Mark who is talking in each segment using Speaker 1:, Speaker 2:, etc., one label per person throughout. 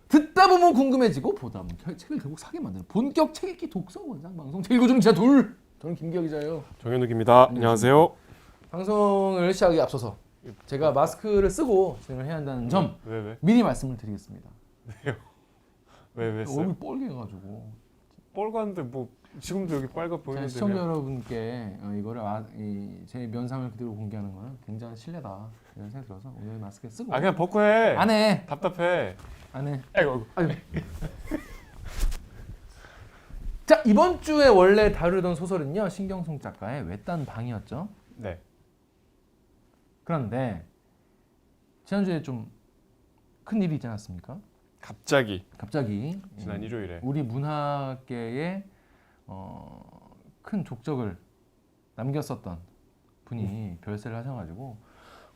Speaker 1: 듣다 보면 궁금해지고 보다 보면 책을 결국 사게 만드는 본격 책 읽기 독서 원상 방송 책 읽어주는 기자 둘. 저는 김기혁 기자예요.
Speaker 2: 정현욱입니다. 안녕하세요.
Speaker 1: 방송을 시작하기 앞서서 제가 마스크를 쓰고 진행을 해야 한다는 점
Speaker 2: 왜?
Speaker 1: 미리 말씀을 드리겠습니다.
Speaker 2: 왜 써요?
Speaker 1: 얼굴 빨개가지고
Speaker 2: 빨간데 뭐 지금도 여기 빨갛
Speaker 1: 제가
Speaker 2: 보이는데
Speaker 1: 시청자 여러분께 이거를 제 면상을 그대로 공개하는 거는 굉장히 실례다 이런 생각이 들어서 오늘 마스크 쓰고
Speaker 2: 그냥 벗고 해.
Speaker 1: 안 해.
Speaker 2: 답답해.
Speaker 1: 안 해.
Speaker 2: 아이고.
Speaker 1: 자, 이번 주에 원래 다루던 소설은요 신경송 작가의 외딴 방이었죠.
Speaker 2: 네.
Speaker 1: 그런데 지난주에 좀 큰 일이 있지 않았습니까?
Speaker 2: 갑자기
Speaker 1: 지난
Speaker 2: 지난 일요일에
Speaker 1: 우리 문학계에 큰 족적을 남겼었던 분이 별세를 하셔가지고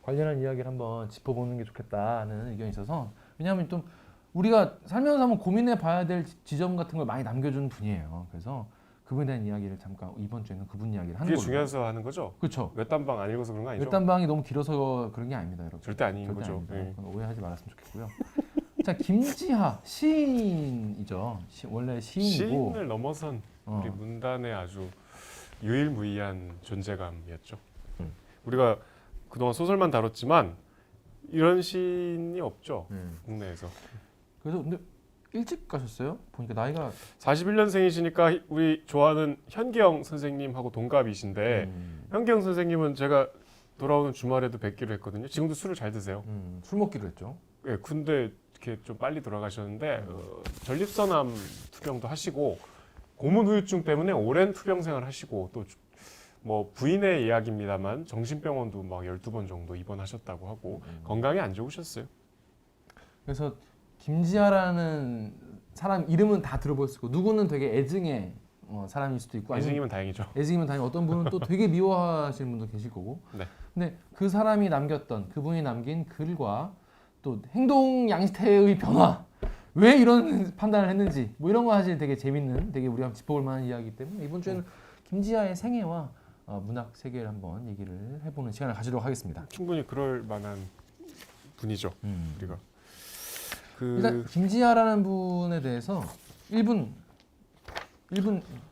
Speaker 1: 관련한 이야기를 한번 짚어보는 게 좋겠다는 의견이 있어서, 왜냐하면 좀 우리가 살면서 한번 고민해 봐야 될 지점 같은 걸 많이 남겨준 분이에요. 그래서 그분에 대한 이야기를 잠깐 이번 주에는 그분 이야기를 하는
Speaker 2: 그게
Speaker 1: 걸로.
Speaker 2: 중요해서 하는 거죠?
Speaker 1: 그렇죠.
Speaker 2: 외딴방 안 읽어서 그런 거 아니죠?
Speaker 1: 외딴방이 너무 길어서 그런 게 아닙니다, 여러분.
Speaker 2: 절대 아닌
Speaker 1: 절대
Speaker 2: 거죠.
Speaker 1: 아닙니다.
Speaker 2: 네.
Speaker 1: 그건 오해하지 말았으면 좋겠고요. 자, 김지하 시인이죠. 원래 시인이고
Speaker 2: 시인을 넘어선 우리 문단의 아주 유일무이한 존재감이었죠. 우리가 그동안 소설만 다뤘지만 이런 시인이 없죠. 국내에서.
Speaker 1: 그래서 근데 일찍 가셨어요? 보니까 나이가
Speaker 2: 41년생이시니까 우리 좋아하는 현기영 선생님하고 동갑이신데 현기영 선생님은 제가 돌아오는 주말에도 뵙기로 했거든요. 지금도 술을 잘 드세요.
Speaker 1: 술 먹기로 했죠.
Speaker 2: 예, 군대 이렇게 좀 빨리 돌아가셨는데 전립선암 투병도 하시고 고문 후유증 때문에 오랜 투병 생활을 하시고 또 뭐 부인의 이야기입니다만 정신병원도 막 12번 정도 입원하셨다고 하고 건강이 안 좋으셨어요.
Speaker 1: 그래서 김지하라는 사람 이름은 다 들어보셨을 거고, 누구는 되게 애증의 사람일 수도 있고,
Speaker 2: 애증이면 다행이죠.
Speaker 1: 애증이면 다행히 어떤 분은 또 되게 미워하시는 분도 계실 거고.
Speaker 2: 네.
Speaker 1: 근데 그 사람이 남겼던, 그분이 남긴 글과 또 행동 양태의 변화, 왜 이런 판단을 했는지 뭐 이런 거 사실 되게 재밌는, 되게 우리가 짚어볼 만한 이야기이기 때문에 이번 주에는 김지하의 생애와 문학 세계를 한번 얘기를 해보는 시간을 가지도록 하겠습니다.
Speaker 2: 충분히 그럴 만한 분이죠. 우리가
Speaker 1: 일단 김지하라는 분에 대해서 1분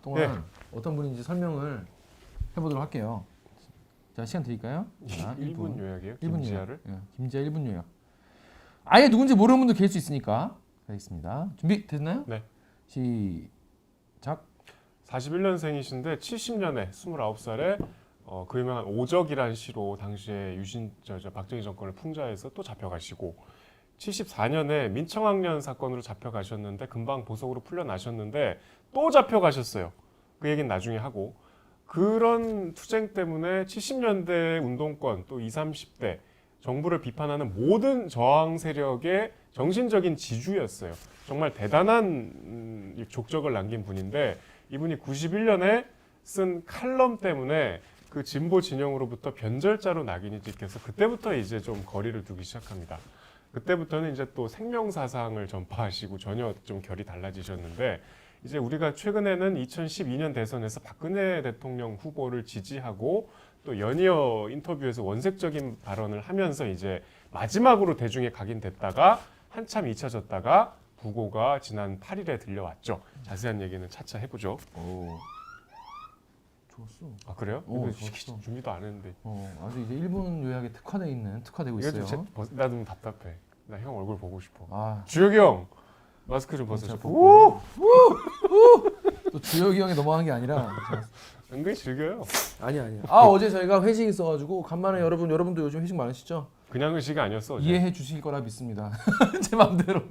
Speaker 1: 동안
Speaker 2: 네.
Speaker 1: 어떤 분인지 설명을 해보도록 할게요. 자, 시간 드릴까요? 자,
Speaker 2: 1분 요약이에요.
Speaker 1: 1분
Speaker 2: 김지하를.
Speaker 1: 요약. 김지하 1분 요약. 아예 누군지 모르는 분도 계실 수 있으니까 하겠습니다. 준비 됐나요?
Speaker 2: 네.
Speaker 1: 시작.
Speaker 2: 41년생이신데 70년에 29살에 그 유명한 오적이라는 시로 당시에 박정희 정권을 풍자해서 또 잡혀가시고 74년에 민청학년 사건으로 잡혀가셨는데 금방 보석으로 풀려나셨는데 또 잡혀가셨어요. 그 얘기는 나중에 하고, 그런 투쟁 때문에 70년대 운동권 또 20, 30대 정부를 비판하는 모든 저항 세력의 정신적인 지주였어요. 정말 대단한 족적을 남긴 분인데, 이분이 91년에 쓴 칼럼 때문에 그 진보 진영으로부터 변절자로 낙인이 찍혀서 그때부터 이제 좀 거리를 두기 시작합니다. 그때부터는 이제 또 생명사상을 전파하시고 전혀 좀 결이 달라지셨는데, 이제 우리가 최근에는 2012년 대선에서 박근혜 대통령 후보를 지지하고 또 연이어 인터뷰에서 원색적인 발언을 하면서 이제 마지막으로 대중에 각인됐다가 한참 잊혀졌다가 부고가 지난 8일에 들려왔죠. 자세한 얘기는 차차 해보죠.
Speaker 1: 오, 좋았어.
Speaker 2: 아 그래요?
Speaker 1: 오,
Speaker 2: 이거
Speaker 1: 좋았어.
Speaker 2: 준비도 안 했는데.
Speaker 1: 아주 이제 1분 요약에 특화되고 있어요.
Speaker 2: 나 너무 답답해. 나 형 얼굴 보고 싶어.
Speaker 1: 아,
Speaker 2: 주혁이 형 마스크 좀 벗어줘.
Speaker 1: 제가
Speaker 2: 오!
Speaker 1: 또 주혁이 형이 넘어간 게 아니라
Speaker 2: 은근히 즐겨요.
Speaker 1: 아니야. 어제 저희가 회식이 있어가지고 간만에 여러분도 요즘 회식 많으시죠?
Speaker 2: 그냥 의식이 아니었어. 어제.
Speaker 1: 이해해 주실 거라 믿습니다. 제 마음대로.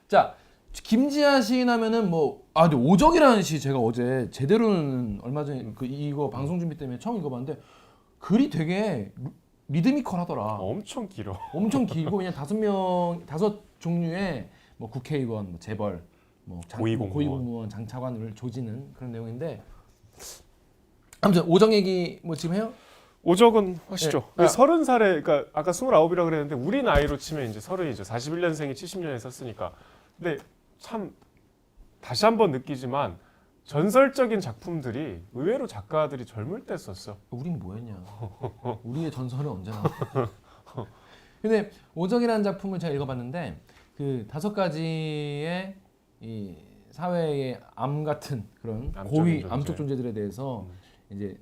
Speaker 1: 자, 김지하 시인 하면은 근데 오적이라는 시 제가 어제 제대로는 얼마 전에 이거 방송 준비 때문에 처음 읽어봤는데 글이 되게 리드미컬하더라.
Speaker 2: 엄청 길어.
Speaker 1: 엄청 길고 그냥 5 종류의 뭐 국회의원, 뭐 재벌, 고위공무원, 장차관을 조지는 그런 내용인데, 아무튼 오적 얘기 지금 해요?
Speaker 2: 오적은 하시죠.
Speaker 1: 네.
Speaker 2: 30살에, 그러니까 아까 29이라고 그랬는데 우리 나이로 치면 이제 30이죠. 41년생이 70년에 썼으니까. 근데 참 다시 한번 느끼지만 전설적인 작품들이 의외로 작가들이 젊을 때 썼어.
Speaker 1: 우린 뭐했냐? 우리의 전설은 언제나. 근데 오적이라는 작품을 제가 읽어봤는데 그 5가지의 이 사회의 암 같은 그런
Speaker 2: 암적인
Speaker 1: 고위
Speaker 2: 존재.
Speaker 1: 암적 존재들에 대해서 이제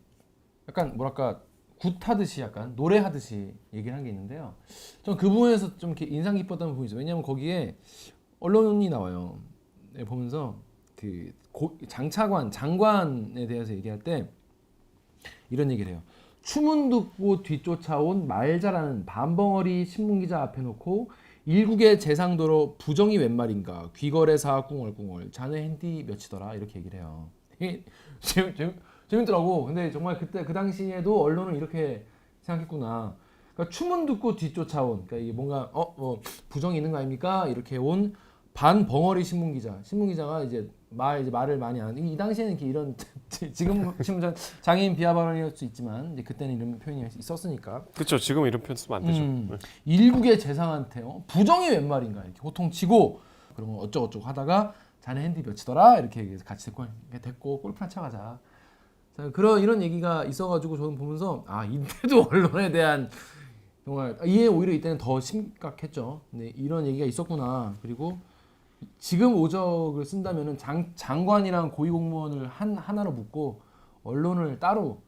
Speaker 1: 약간 뭐랄까 굿하듯이 약간 노래하듯이 얘기를 한 게 있는데요. 전 그 부분에서 좀 이렇게 인상 깊었던 부분이 있어요. 왜냐하면 거기에 언론이 나와요. 네, 보면서 그 장관에 대해서 얘기할 때 이런 얘기를 해요. 추문 듣고 뒤쫓아온 말 잘하는 반벙어리 신문기자 앞에 놓고 일국의 재상도로 부정이 웬 말인가 귀거래사 꿍얼꿍얼 자네 핸디 몇이더라 이렇게 얘기를 해요. 이게 재밌더라고. 근데 정말 그때 그 당시에도 언론은 이렇게 생각했구나. 그러니까 추문 듣고 뒤쫓아온 그러니까 이게 뭔가 뭐 부정이 있는 거 아닙니까? 이렇게 온 반벙어리 신문기자가 이제 말을 많이 안 하는 이 당시에는 이렇게 이런 지금 장애인 비하 발언일 수 있지만 이제 그때는 이런 표현이 있었으니까
Speaker 2: 그렇죠. 지금 이런 표현 쓰면 안 되죠. 네.
Speaker 1: 일국의 재상한테 부정이 웬 말인가 이렇게 호통치고 그런 거 어쩌고저쩌고 하다가 자네 핸디 몇이더라 이렇게 같이 됐고 골프나 쳐가자. 자, 이런 얘기가 있어가지고 저는 보면서 이때도 언론에 대한 정말 이게 오히려 이때는 더 심각했죠. 근데 이런 얘기가 있었구나. 그리고 지금 오적을 쓴다면은 장관이랑 고위공무원을 하나로 묶고 언론을 따로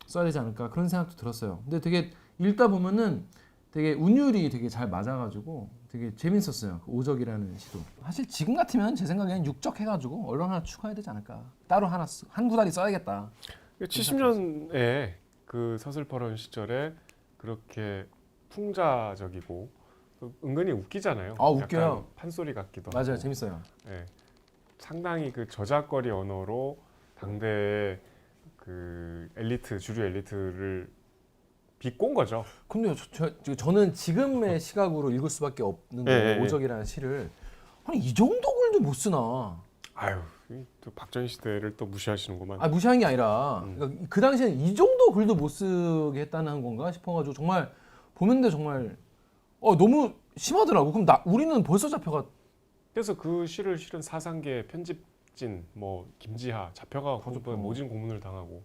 Speaker 1: 써야 되지 않을까 그런 생각도 들었어요. 근데 되게 읽다 보면은 되게 운율이 되게 잘 맞아가지고 되게 재밌었어요. 그 오적이라는 시도. 사실 지금 같으면 제 생각에는 육적 해가지고 언론 하나 추가해야 되지 않을까. 따로 한 구다리 써야겠다.
Speaker 2: 70년에 그 서슬퍼런 시절에 그렇게 풍자적이고 은근히 웃기잖아요.
Speaker 1: 웃겨요.
Speaker 2: 약간 판소리 같기도 하고.
Speaker 1: 맞아요, 재밌어요.
Speaker 2: 네. 상당히 그 저작거리 언어로 당대의 그 주류 엘리트를 비꼰 거죠.
Speaker 1: 근데 저는 지금의 시각으로 읽을 수밖에 없는 거예요. 오적이라는 시를 아니 이 정도 글도 못 쓰나?
Speaker 2: 아유, 또 박정희 시대를 또 무시하시는구만.
Speaker 1: 무시한 게 아니라 그러니까 그 당시에는 이 정도 글도 못 쓰게 했다는 건가 싶어가지고 정말 보는데 정말 너무 심하더라고. 그럼 우리는 벌써 잡혀가.
Speaker 2: 그래서 그 시를 실은 사상계 편집진 김지하 잡혀가 모진 고문을 당하고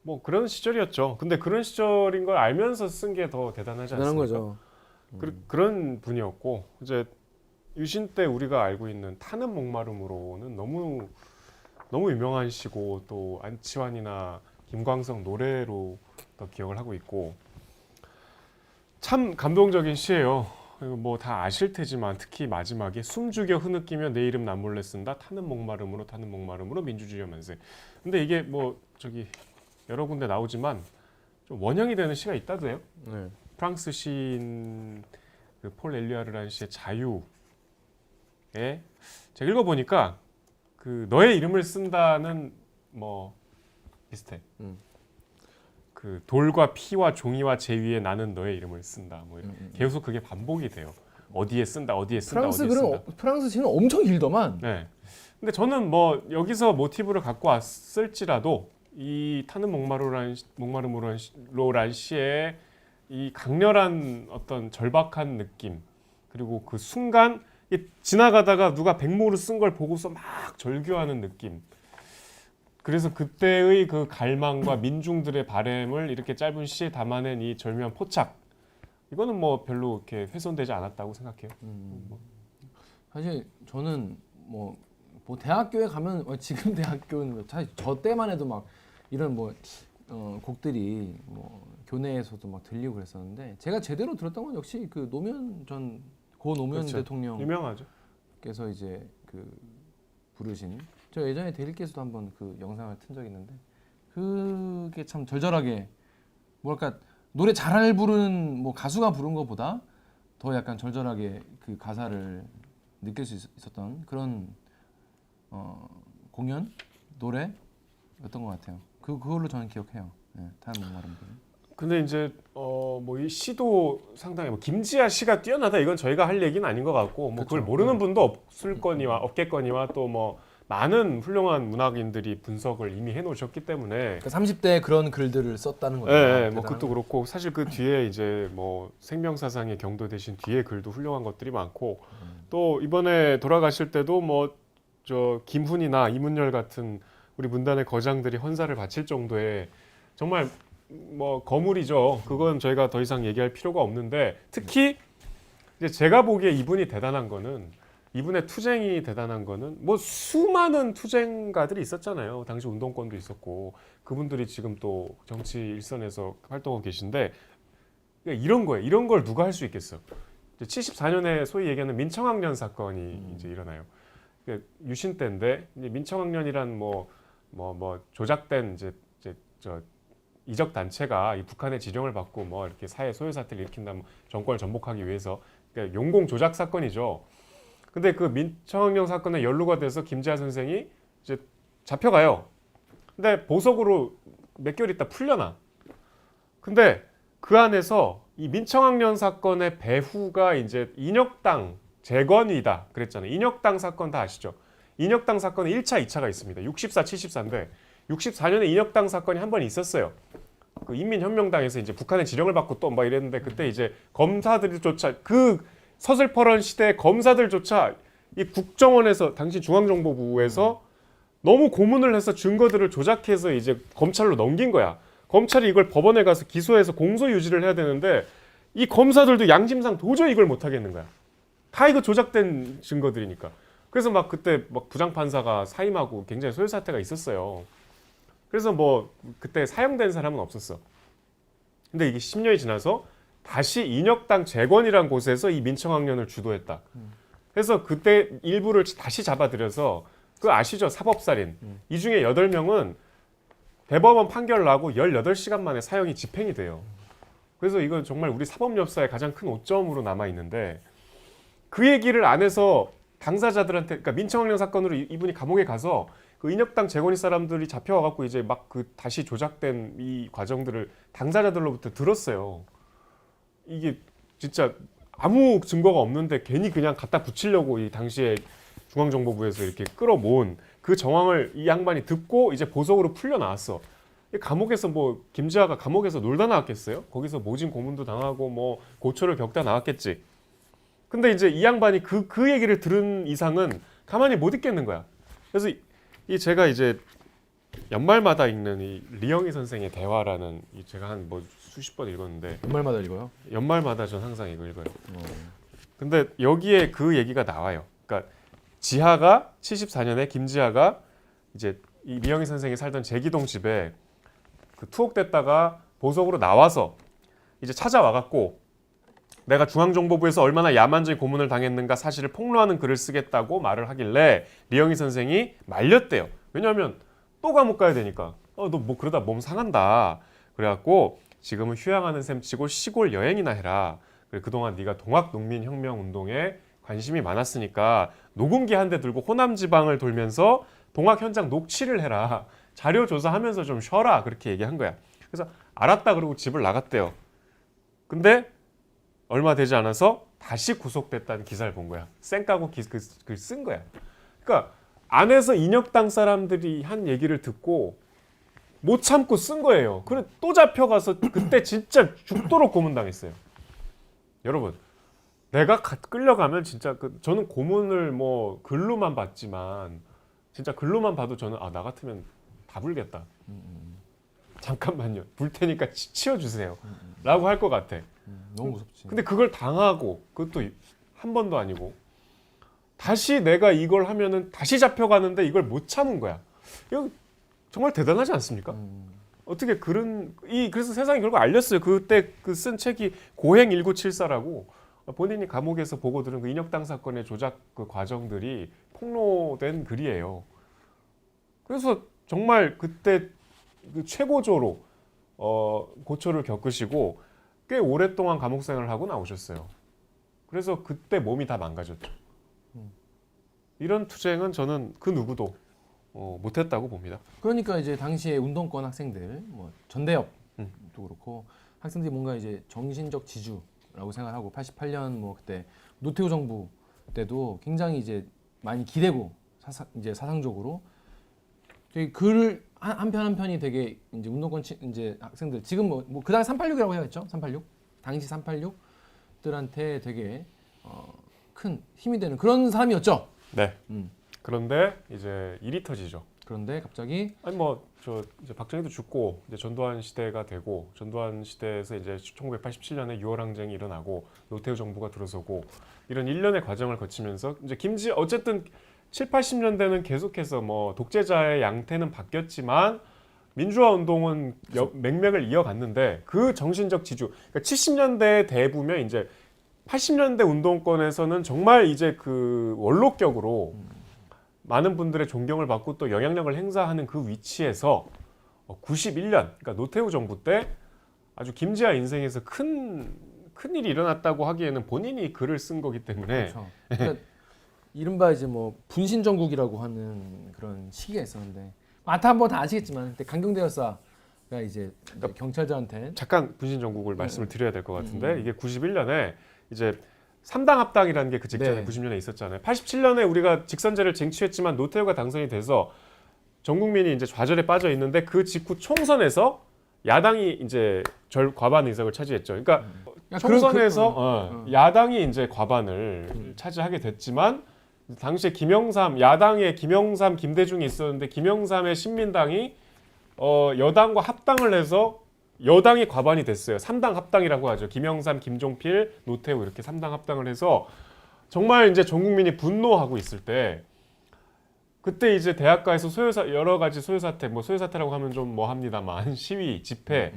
Speaker 2: 뭐 그런 시절이었죠. 근데 그런 시절인 걸 알면서 쓴 게 더 대단하지 않습니까?
Speaker 1: 거죠.
Speaker 2: 그런 분이었고 이제 유신 때 우리가 알고 있는 타는 목마름으로는 너무 유명한 시고 또 안치환이나 김광석 노래로 더 기억을 하고 있고 참 감동적인 시예요. 뭐 다 아실 테지만 특히 마지막에 숨죽여 흐느끼며 내 이름 남몰래 쓴다 타는 목마름으로 민주주의와 만세. 근데 이게 뭐 여러 군데 나오지만 좀 원형이 되는 시가 있다도요.
Speaker 1: 네.
Speaker 2: 프랑스 시인 폴 엘리아르라는 시의 자유에 제가 읽어보니까 그 너의 이름을 쓴다는 뭐 비슷해. 그 돌과 피와 종이와 재 위에 나는 너의 이름을 쓴다. 뭐 계속 그게 반복이 돼요. 어디에 쓴다.
Speaker 1: 프랑스 시는 엄청 길더만.
Speaker 2: 네. 근데 저는 뭐 여기서 모티브를 갖고 왔을지라도 이 타는 목마름으로란 시의 이 강렬한 어떤 절박한 느낌 그리고 그 순간 지나가다가 누가 백모로 쓴 걸 보고서 막 절규하는 느낌. 그래서 그때의 그 갈망과 민중들의 바램을 이렇게 짧은 시에 담아낸 이 절묘한 포착. 이거는 뭐 별로 이렇게 훼손되지 않았다고 생각해요.
Speaker 1: 사실 저는 뭐 대학교에 가면 지금 대학교는 사실 저 때만 해도 막 이런 곡들이 교내에서도 막 들리고 그랬었는데 제가 제대로 들었던 건 역시 그 노무현
Speaker 2: 그렇죠.
Speaker 1: 대통령
Speaker 2: 유명하죠.
Speaker 1: 께서 이제 그 부르신 저 예전에 대리께서도 한번 그 영상을 튼 적이 있는데 그게 참 절절하게 뭐랄까 노래 잘 부르는 가수가 부른 것보다 더 약간 절절하게 그 가사를 느낄 수 있었던 그런 공연 노래였던 것 같아요. 그걸로 저는 기억해요. 네, 타는 목마름.
Speaker 2: 근데 이제 뭐 이 시도 상당히 김지아 씨가 뛰어나다 이건 저희가 할 얘기는 아닌 것 같고 뭐 그걸 모르는 분도 없겠거니와 또 뭐 많은 훌륭한 문학인들이 분석을 이미 해놓으셨기 때문에
Speaker 1: 그러니까 30대 그런 글들을 썼다는 거죠.
Speaker 2: 네, 뭐 그것도 그렇고 사실 그 뒤에 이제 뭐 생명사상의 경도 대신 뒤에 글도 훌륭한 것들이 많고 또 이번에 돌아가실 때도 뭐 김훈이나 이문열 같은 우리 문단의 거장들이 헌사를 바칠 정도의 정말 뭐 거물이죠. 그건 저희가 더 이상 얘기할 필요가 없는데 특히 근데 제가 보기에 이분이 대단한 거는 이분의 투쟁이 대단한 거는 뭐 수많은 투쟁가들이 있었잖아요. 당시 운동권도 있었고 그분들이 지금 또 정치 일선에서 활동하고 계신데 그러니까 이런 거예요. 이런 걸 누가 할 수 있겠어? 74년에 소위 얘기하는 민청학년 사건이 이제 일어나요. 그러니까 유신 때인데 이제 민청학년이란 뭐 조작된 이제 저 이적 단체가 이 북한의 지령을 받고 뭐 이렇게 사회 소요 사태를 일으킨다 뭐 정권을 전복하기 위해서 그러니까 용공 조작 사건이죠. 근데 그 민청학년 사건에 연루가 돼서 김재하 선생이 이제 잡혀가요. 근데 보석으로 몇 개월 있다 풀려나. 근데 그 안에서 이 민청학년 사건의 배후가 이제 인혁당 재건이다 그랬잖아요. 인혁당 사건 다 아시죠? 인혁당 사건은 1차, 2차가 있습니다. 64, 74인데 64년에 인혁당 사건이 한 번 있었어요. 그 인민혁명당에서 이제 북한의 지령을 받고 또 막 이랬는데 그때 이제 검사들조차 그 서슬퍼런 시대의 검사들조차 이 국정원에서 당시 중앙정보부에서 너무 고문을 해서 증거들을 조작해서 이제 검찰로 넘긴 거야. 검찰이 이걸 법원에 가서 기소해서 공소 유지를 해야 되는데 이 검사들도 양심상 도저히 이걸 못 하겠는 거야. 다 이거 조작된 증거들이니까. 그래서 막 그때 막 부장판사가 사임하고 굉장히 소요 사태가 있었어요. 그래서 뭐 그때 사형된 사람은 없었어. 근데 이게 10년이 지나서 다시 인혁당 재건이라는 곳에서 이 민청학년을 주도했다. 그래서 그때 일부를 다시 잡아들여서 그 아시죠? 사법살인. 이 중에 8명은 대법원 판결 나고 18시간 만에 사형이 집행이 돼요. 그래서 이건 정말 우리 사법 역사의 가장 큰 오점으로 남아 있는데 그 얘기를 안 해서 당사자들한테 그러니까 민청학년 사건으로 이분이 감옥에 가서 그 인혁당 재건이 사람들이 잡혀와 갖고 이제 막 그 다시 조작된 이 과정들을 당사자들로부터 들었어요. 이게 진짜 아무 증거가 없는데 괜히 그냥 갖다 붙이려고 이 당시에 중앙정보부에서 이렇게 끌어모은 그 정황을 이 양반이 듣고 이제 보석으로 풀려 나왔어. 감옥에서 뭐 김지아가 감옥에서 놀다 나왔겠어요? 거기서 모진 고문도 당하고 뭐 고초를 겪다 나왔겠지. 근데 이제 이 양반이 그 얘기를 들은 이상은 가만히 못 있겠는 거야. 그래서 이 제가 이제 연말마다 읽는 이 리영희 선생의 대화라는 이 제가 한 뭐 수십 번 읽었는데
Speaker 1: 연말마다 읽어요?
Speaker 2: 연말마다 전 항상 이거 읽어요. 근데 여기에 그 얘기가 나와요. 그러니까 지하가 74년에 김지하가 이제 이 리영희 선생이 살던 제기동 집에 그 투옥됐다가 보석으로 나와서 이제 찾아와 갖고 내가 중앙정보부에서 얼마나 야만적인 고문을 당했는가 사실을 폭로하는 글을 쓰겠다고 말을 하길래 리영희 선생이 말렸대요. 왜냐하면 또 감옥 가야 되니까. 너 뭐 그러다 몸 상한다. 그래갖고 지금은 휴양하는 셈 치고 시골 여행이나 해라. 그래, 그동안 네가 동학농민혁명운동에 관심이 많았으니까 녹음기 한 대 들고 호남 지방을 돌면서 동학 현장 녹취를 해라. 자료 조사하면서 좀 쉬어라. 그렇게 얘기한 거야. 그래서 알았다 그러고 집을 나갔대요. 근데 얼마 되지 않아서 다시 구속됐다는 기사를 본 거야. 쌩까고 글 쓴 거야. 그러니까 안에서 인혁당 사람들이 한 얘기를 듣고 못 참고 쓴 거예요. 그래 또 잡혀가서 그때 진짜 죽도록 고문당했어요. 여러분, 내가 끌려가면 진짜 저는 고문을 뭐 글로만 봤지만 진짜 글로만 봐도 저는 나 같으면 다 불겠다. 잠깐만요. 불 테니까 치워주세요. 라고 할 것 같아.
Speaker 1: 너무 무섭지.
Speaker 2: 근데 그걸 당하고 그것도 한 번도 아니고 다시 내가 이걸 하면은 다시 잡혀가는데 이걸 못 참은 거야. 이거 정말 대단하지 않습니까? 어떻게 그래서 세상이 결국 알렸어요. 그때 그 쓴 책이 고행 1974라고 본인이 감옥에서 보고 들은 그 인혁당 사건의 조작 그 과정들이 폭로된 글이에요. 그래서 정말 그때 그 최고조로 고초를 겪으시고 꽤 오랫동안 감옥 생활을 하고 나오셨어요. 그래서 그때 몸이 다 망가졌죠. 이런 투쟁은 저는 그 누구도 못했다고 봅니다.
Speaker 1: 그러니까 이제 당시에 운동권 학생들, 뭐 전대엽도 그렇고 학생들이 뭔가 이제 정신적 지주라고 생각하고 88년 뭐 그때 노태우 정부 때도 굉장히 이제 많이 기대고 이제 사상적으로 되게 글 한 편 한 편이 되게 이제 운동권 이제 학생들 지금 뭐 그다음에 386이라고 해야겠죠? 386 당시 386들한테 되게 큰 힘이 되는 그런 사람이었죠.
Speaker 2: 네. 그런데 이제 일이 터지죠.
Speaker 1: 그런데 갑자기
Speaker 2: 아니 뭐 저 이제 박정희도 죽고 이제 전두환 시대가 되고 전두환 시대에서 이제 1987년에 6월 항쟁이 일어나고 노태우 정부가 들어서고 이런 일련의 과정을 거치면서 이제 어쨌든 7, 80년대는 계속해서 뭐 독재자의 양태는 바뀌었지만 민주화 운동은 맥락을 이어갔는데 그 정신적 지주 그러니까 70년대 대부면 이제 80년대 운동권에서는 정말 이제 그 원로격으로 많은 분들의 존경을 받고 또 영향력을 행사하는 그 위치에서 91년 그러니까 노태우 정부 때 아주 김지하 인생에서 큰 일이 일어났다고 하기에는 본인이 글을 쓴 거기 때문에
Speaker 1: 그렇죠. 그러니까 이른바 이제 뭐 분신 정국이라고 하는 그런 시기가 있었는데 한번 다 아시겠지만 그때 강경대 열사가 이제 경찰들한테
Speaker 2: 잠깐 분신 정국을 말씀을 드려야 될 것 같은데 이게 91년에 이제 3당 합당이라는 게 그 직전에
Speaker 1: 네.
Speaker 2: 90년에 있었잖아요. 87년에 우리가 직선제를 쟁취했지만 노태우가 당선이 돼서 전 국민이 이제 좌절에 빠져 있는데 그 직후 총선에서 야당이 이제 과반 의석을 차지했죠. 그러니까 총선에서 야당이 이제 과반을 차지하게 됐지만 당시에 야당에 김영삼, 김대중이 있었는데 김영삼의 신민당이 여당과 합당을 해서 여당이 과반이 됐어요. 3당 합당이라고 하죠. 김영삼, 김종필, 노태우 이렇게 3당 합당을 해서 정말 이제 전 국민이 분노하고 있을 때 그때 이제 대학가에서 여러 가지 소요사태, 뭐 소요사태라고 하면 좀 뭐 합니다만 시위, 집회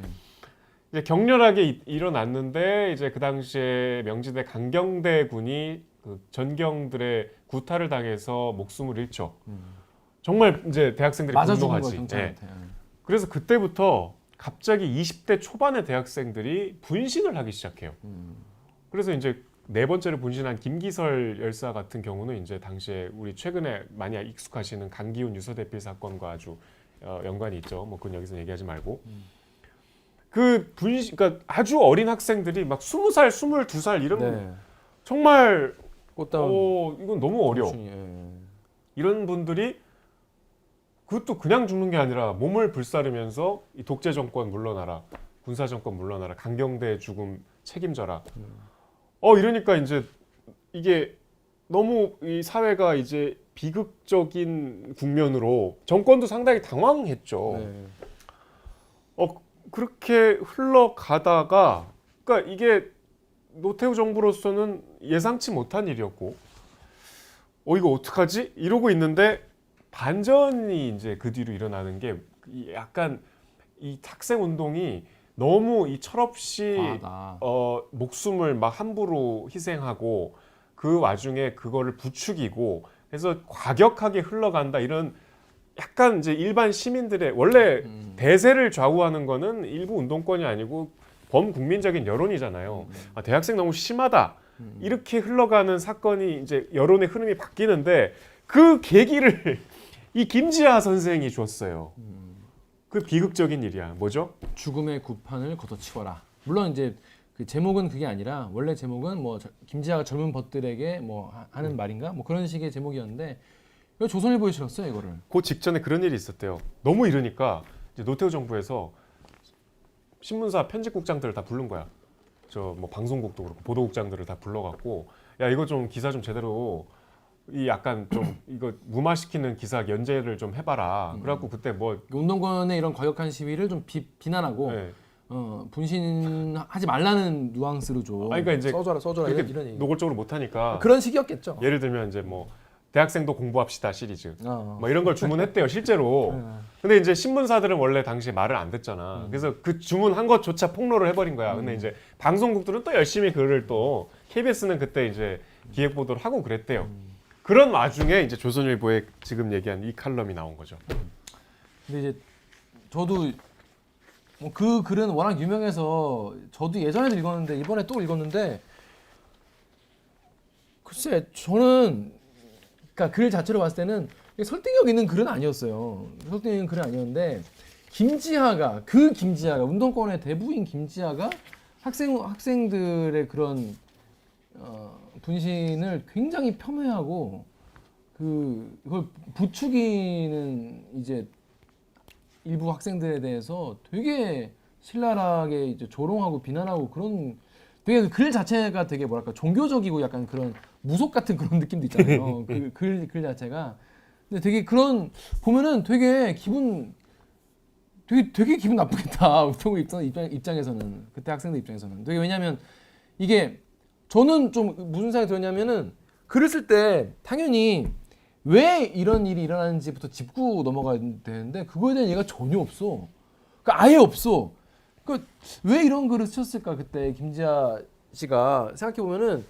Speaker 2: 이제 격렬하게 일어났는데 이제 그 당시에 명지대 강경대 군이 그 전경들의 구타를 당해서 목숨을 잃죠. 정말 이제 대학생들이
Speaker 1: 맞아 죽은 거야
Speaker 2: 분노하지.
Speaker 1: 경찰한테.
Speaker 2: 그래서 그때부터 갑자기 20대 초반의 대학생들이 분신을 하기 시작해요. 그래서 이제 네 번째로 분신한 김기설 열사 같은 경우는 이제 당시에 우리 최근에 많이 익숙하시는 강기훈 유서대필 사건과 아주 연관이 있죠. 뭐 그건 여기서 얘기하지 말고. 그러니까 아주 어린 학생들이 막 20살, 22살 이런
Speaker 1: 네.
Speaker 2: 정말
Speaker 1: 꽃다운
Speaker 2: 이건 너무 어려워. 이런 분들이 그것도 그냥 죽는 게 아니라 몸을 불사르면서 이 독재 정권 물러나라, 군사 정권 물러나라, 강경대의 죽음 책임져라. 이러니까 이제 이게 너무 이 사회가 이제 비극적인 국면으로 정권도 상당히 당황했죠.
Speaker 1: 네.
Speaker 2: 그렇게 흘러가다가 그러니까 이게 노태우 정부로서는 예상치 못한 일이었고 이거 어떡하지? 이러고 있는데 반전이 이제 그 뒤로 일어나는 게 약간 이 학생 운동이 너무 이 철없이 목숨을 막 함부로 희생하고 그 와중에 그거를 부추기고 해서 과격하게 흘러간다 이런 약간 이제 일반 시민들의 원래 대세를 좌우하는 거는 일부 운동권이 아니고 범국민적인 여론이잖아요. 대학생 너무 심하다. 이렇게 흘러가는 사건이 이제 여론의 흐름이 바뀌는데 그 계기를 이 김지하 선생이 줬어요. 그 비극적인 일이야. 뭐죠?
Speaker 1: 죽음의 구판을 걷어치워라. 물론 이제 그 제목은 그게 아니라 원래 제목은 뭐 김지하가 젊은 벗들에게 뭐 하는 말인가 뭐 그런 식의 제목이었는데 왜 조선일보에 실었어요 이거를?
Speaker 2: 그 직전에 그런 일이 있었대요. 너무 이러니까 이제 노태우 정부에서 신문사 편집국장들을 다 부른 거야. 저 뭐 방송국도 그렇고 보도국장들을 다 불러갖고 야 이거 좀 기사 좀 제대로 이 약간 좀 이거 무마시키는 기사 연재를 좀 해봐라. 그래갖고 그때 뭐
Speaker 1: 운동권의 이런 과격한 시위를 좀 비난하고
Speaker 2: 네.
Speaker 1: 분신하지 말라는 뉘앙스로 좀
Speaker 2: 그러니까 이제
Speaker 1: 써줘라 이런 얘기.
Speaker 2: 노골적으로 못하니까
Speaker 1: 그런 식이었겠죠.
Speaker 2: 예를 들면 이제 뭐 대학생도 공부합시다 시리즈
Speaker 1: 뭐
Speaker 2: 이런 걸 주문했대요 실제로. 근데 이제 신문사들은 원래 당시에 말을 안 듣잖아. 그래서 그 주문한 것조차 폭로를 해버린 거야. 근데 이제 방송국들은 또 열심히 그를 또 KBS는 그때 이제 기획 보도를 하고 그랬대요. 그런 와중에 이제 조선일보에 지금 얘기한 이 칼럼이 나온 거죠.
Speaker 1: 근데 이제 저도 뭐 그 글은 워낙 유명해서 저도 예전에도 읽었는데 이번에 또 읽었는데 글쎄 저는 그러니까 글 자체로 봤을 때는 설득력 있는 글은 아니었어요. 설득력 있는 글은 아니었는데 김지하가 운동권의 대부인 김지하가 학생들의 그런 분신을 굉장히 폄훼하고 그걸 부추기는 이제 일부 학생들에 대해서 되게 신랄하게 이제 조롱하고 비난하고 그런 되게 그 글 자체가 되게 뭐랄까 종교적이고 약간 그런 무속 같은 그런 느낌도 있잖아요. 글 자체가 근데 되게 그런 보면은 되게 기분 나쁘겠다. 우통 입장에서는 그때 학생들 입장에서는 되게 왜냐면 이게 저는 좀 무슨 생각이 들었냐면은 글을 쓸 때 당연히 왜 이런 일이 일어나는지부터 짚고 넘어가야 되는데 그거에 대한 얘기가 전혀 없어. 그러니까 아예 없어. 그러니까 왜 이런 글을 쓰셨을까 그때 김지아 씨가 생각해 보면은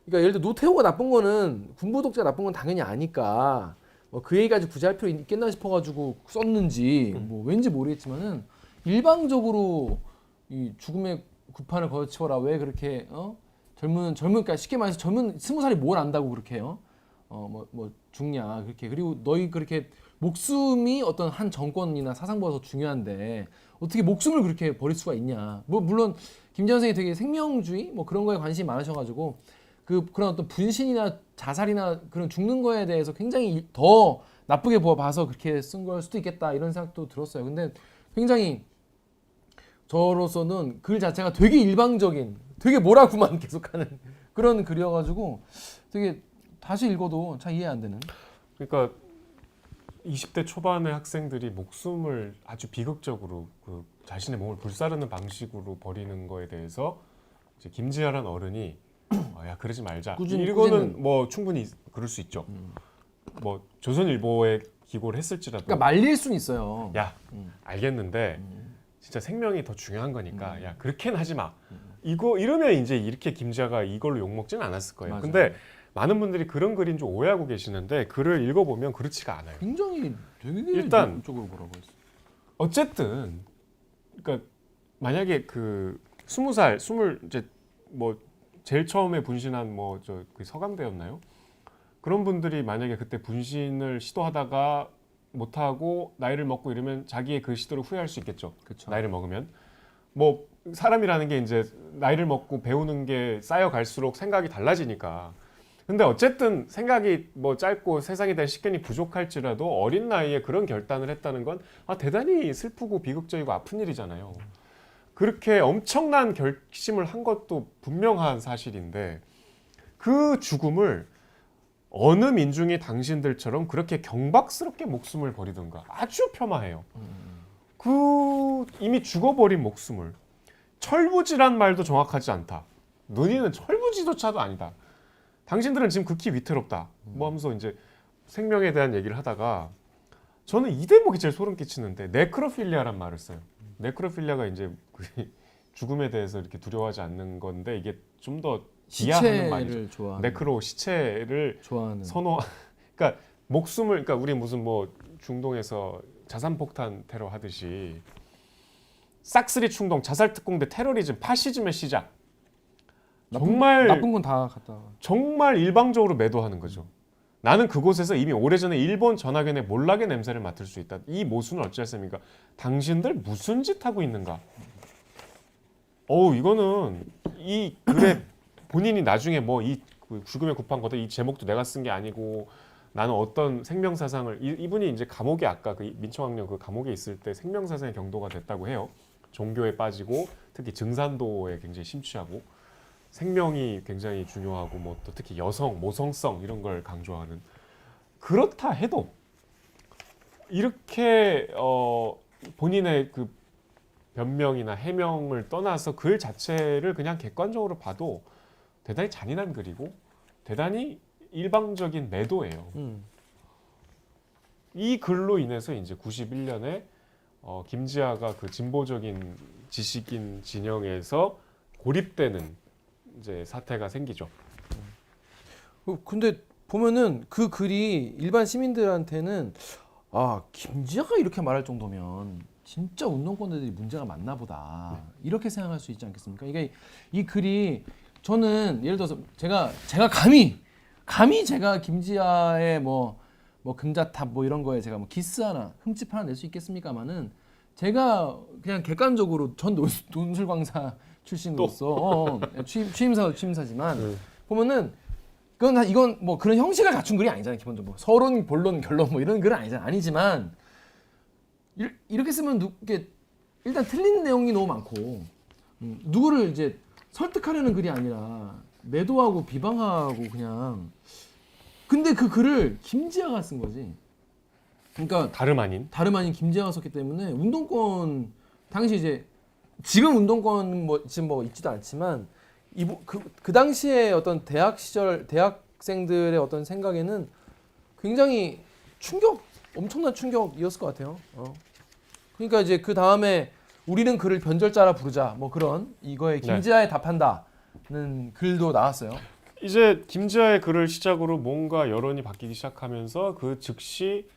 Speaker 1: 그러니까 예를 들어 노태우가 나쁜 거는 군부 독재가 나쁜 건 당연히 아니까 그 얘기까지 굳이 할 필요 있겠나 싶어가지고 썼는지 뭐 왠지 모르겠지만은 일방적으로 이 죽음의 구판을 거쳐라 왜 그렇게 그러니까 쉽게 말해서 젊은 20살이 뭘 안다고 그렇게 뭐 죽냐 그렇게 그리고 너희 그렇게 목숨이 어떤 한 정권이나 사상보다 더 중요한데 어떻게 목숨을 그렇게 버릴 수가 있냐 뭐 물론 김지아 선생이 되게 생명주의 뭐 그런 거에 관심이 많으셔가지고 그런 어떤 분신이나 자살이나 그런 죽는 거에 대해서 굉장히 더 나쁘게 봐서 그렇게 쓴 걸 수도 있겠다 이런 생각도 들었어요. 근데 굉장히 저로서는 글 자체가 되게 일방적인, 되게 뭐라고만 계속하는 그런 글이어가지고 되게 다시 읽어도 잘 이해 안 되는.
Speaker 2: 그러니까 20대 초반의 학생들이 목숨을 아주 비극적으로 그 자신의 몸을 불사르는 방식으로 버리는 거에 대해서 이제 김지아란 어른이 야 그러지 말자. 이거는 뭐 충분히 그럴 수 있죠. 뭐 조선일보에 기고를 했을지라도.
Speaker 1: 그러니까 말릴 수는 있어요.
Speaker 2: 야 알겠는데 진짜 생명이 더 중요한 거니까 야 그렇게는 하지 마. 이러면 이제 이렇게 김지아가 이걸로 욕 먹지는 않았을 거예요.
Speaker 1: 맞아요.
Speaker 2: 근데 많은 분들이 그런 글인 줄 오해하고 계시는데 글을 읽어보면 그렇지가 않아요.
Speaker 1: 굉장히 되게
Speaker 2: 일단
Speaker 1: 쪽으로 뭐라고 했어.
Speaker 2: 어쨌든 그러니까 만약에 그 20살 이제 뭐 제일 처음에 분신한 뭐 저 그 서강대였나요? 그런 분들이 만약에 그때 분신을 시도하다가 못하고 나이를 먹고 이러면 자기의 그 시도를 후회할 수 있겠죠.
Speaker 1: 그쵸.
Speaker 2: 나이를 먹으면 뭐 사람이라는 게 이제 나이를 먹고 배우는 게 쌓여갈수록 생각이 달라지니까. 근데 어쨌든 생각이 뭐 짧고 세상에 대한 식견이 부족할지라도 어린 나이에 그런 결단을 했다는 건 대단히 슬프고 비극적이고 아픈 일이잖아요. 그렇게 엄청난 결심을 한 것도 분명한 사실인데 그 죽음을 어느 민중이 당신들처럼 그렇게 경박스럽게 목숨을 버리던가 아주 폄하해요. 그 이미 죽어버린 목숨을 철부지란 말도 정확하지 않다. 논의는 철부지조차도 아니다. 당신들은 지금 극히 위태롭다. 뭐 하면서 이제 생명에 대한 얘기를 하다가 저는 이 대목이 제일 소름 끼치는데 네크로필리아란 말을 써요. 네크로필리아가 이제 죽음에 대해서 이렇게 두려워하지 않는 건데 이게 좀 더 비하하는 말이죠.
Speaker 1: 시체를 좋아하는.
Speaker 2: 네크로 시체를
Speaker 1: 좋아하는.
Speaker 2: 그러니까 목숨을 그러니까 우리 무슨 뭐 중동에서 자산폭탄 테러 하듯이 싹쓸이 충동, 자살 특공대, 테러리즘, 파시즘의 시작. 정말
Speaker 1: 나쁜 건 다 갖다.
Speaker 2: 정말 일방적으로 매도하는 거죠. 나는 그곳에서 이미 오래전에 일본 전학연의 몰락의 냄새를 맡을 수 있다. 이 모순은 어찌했습니까? 당신들 무슨 짓 하고 있는가? 이거는 이 글에 본인이 나중에 뭐 이 죽음의 구판 거다 이 제목도 내가 쓴 게 아니고 나는 어떤 생명사상을 이분이 이제 감옥에 아까 그 민청학령 그 감옥에 있을 때 생명사상의 경도가 됐다고 해요. 종교에 빠지고 특히 증산도에 굉장히 심취하고 생명이 굉장히 중요하고 뭐 또 특히 여성 모성성 이런 걸 강조하는 그렇다 해도 이렇게 본인의 그 변명이나 해명을 떠나서 글 자체를 그냥 객관적으로 봐도 대단히 잔인한 글이고 대단히 일방적인 매도예요. 이 글로 인해서 이제 91년에 김지아가 그 진보적인 지식인 진영에서 고립되는 이제 사태가 생기죠.
Speaker 1: 근데 보면은 그 글이 일반 시민들한테는 김지아가 이렇게 말할 정도면 진짜 운동권들이 문제가 많나 보다 이렇게 생각할 수 있지 않겠습니까? 그러니까 이 글이 저는 예를 들어서 제가 감히 제가 김지아의 뭐 금자탑 뭐 이런 거에 제가 뭐 기스 하나 흠집 하나 낼 수 있겠습니까만은 제가 그냥 객관적으로 전 논술광사 출신으로서 취임사지만 보면은 이건 뭐 그런 형식을 갖춘 글이 아니잖아요. 기본적으로 서론, 본론, 결론 뭐 이런 글은 아니지만 이렇게 쓰면 일단 틀린 내용이 너무 많고 누구를 이제 설득하려는 글이 아니라 매도하고 비방하고 그냥 근데 그 글을 김지아가 쓴 거지. 그러니까
Speaker 2: 다름 아닌.
Speaker 1: 김재환 썼기 때문에 운동권 당시 이제 지금 운동권 뭐 지금 뭐 있지도 않지만 그 당시에 어떤 대학 시절 대학생들의 어떤 생각에는 굉장히 엄청난 충격이었을 것 같아요. 그러니까 이제 그 다음에 우리는 그를 변절자라 부르자 뭐 그런 이거에 김지아에 답한다는 글도 나왔어요.
Speaker 2: 이제 김지아의 글을 시작으로 뭔가 여론이 바뀌기 시작하면서 그 즉시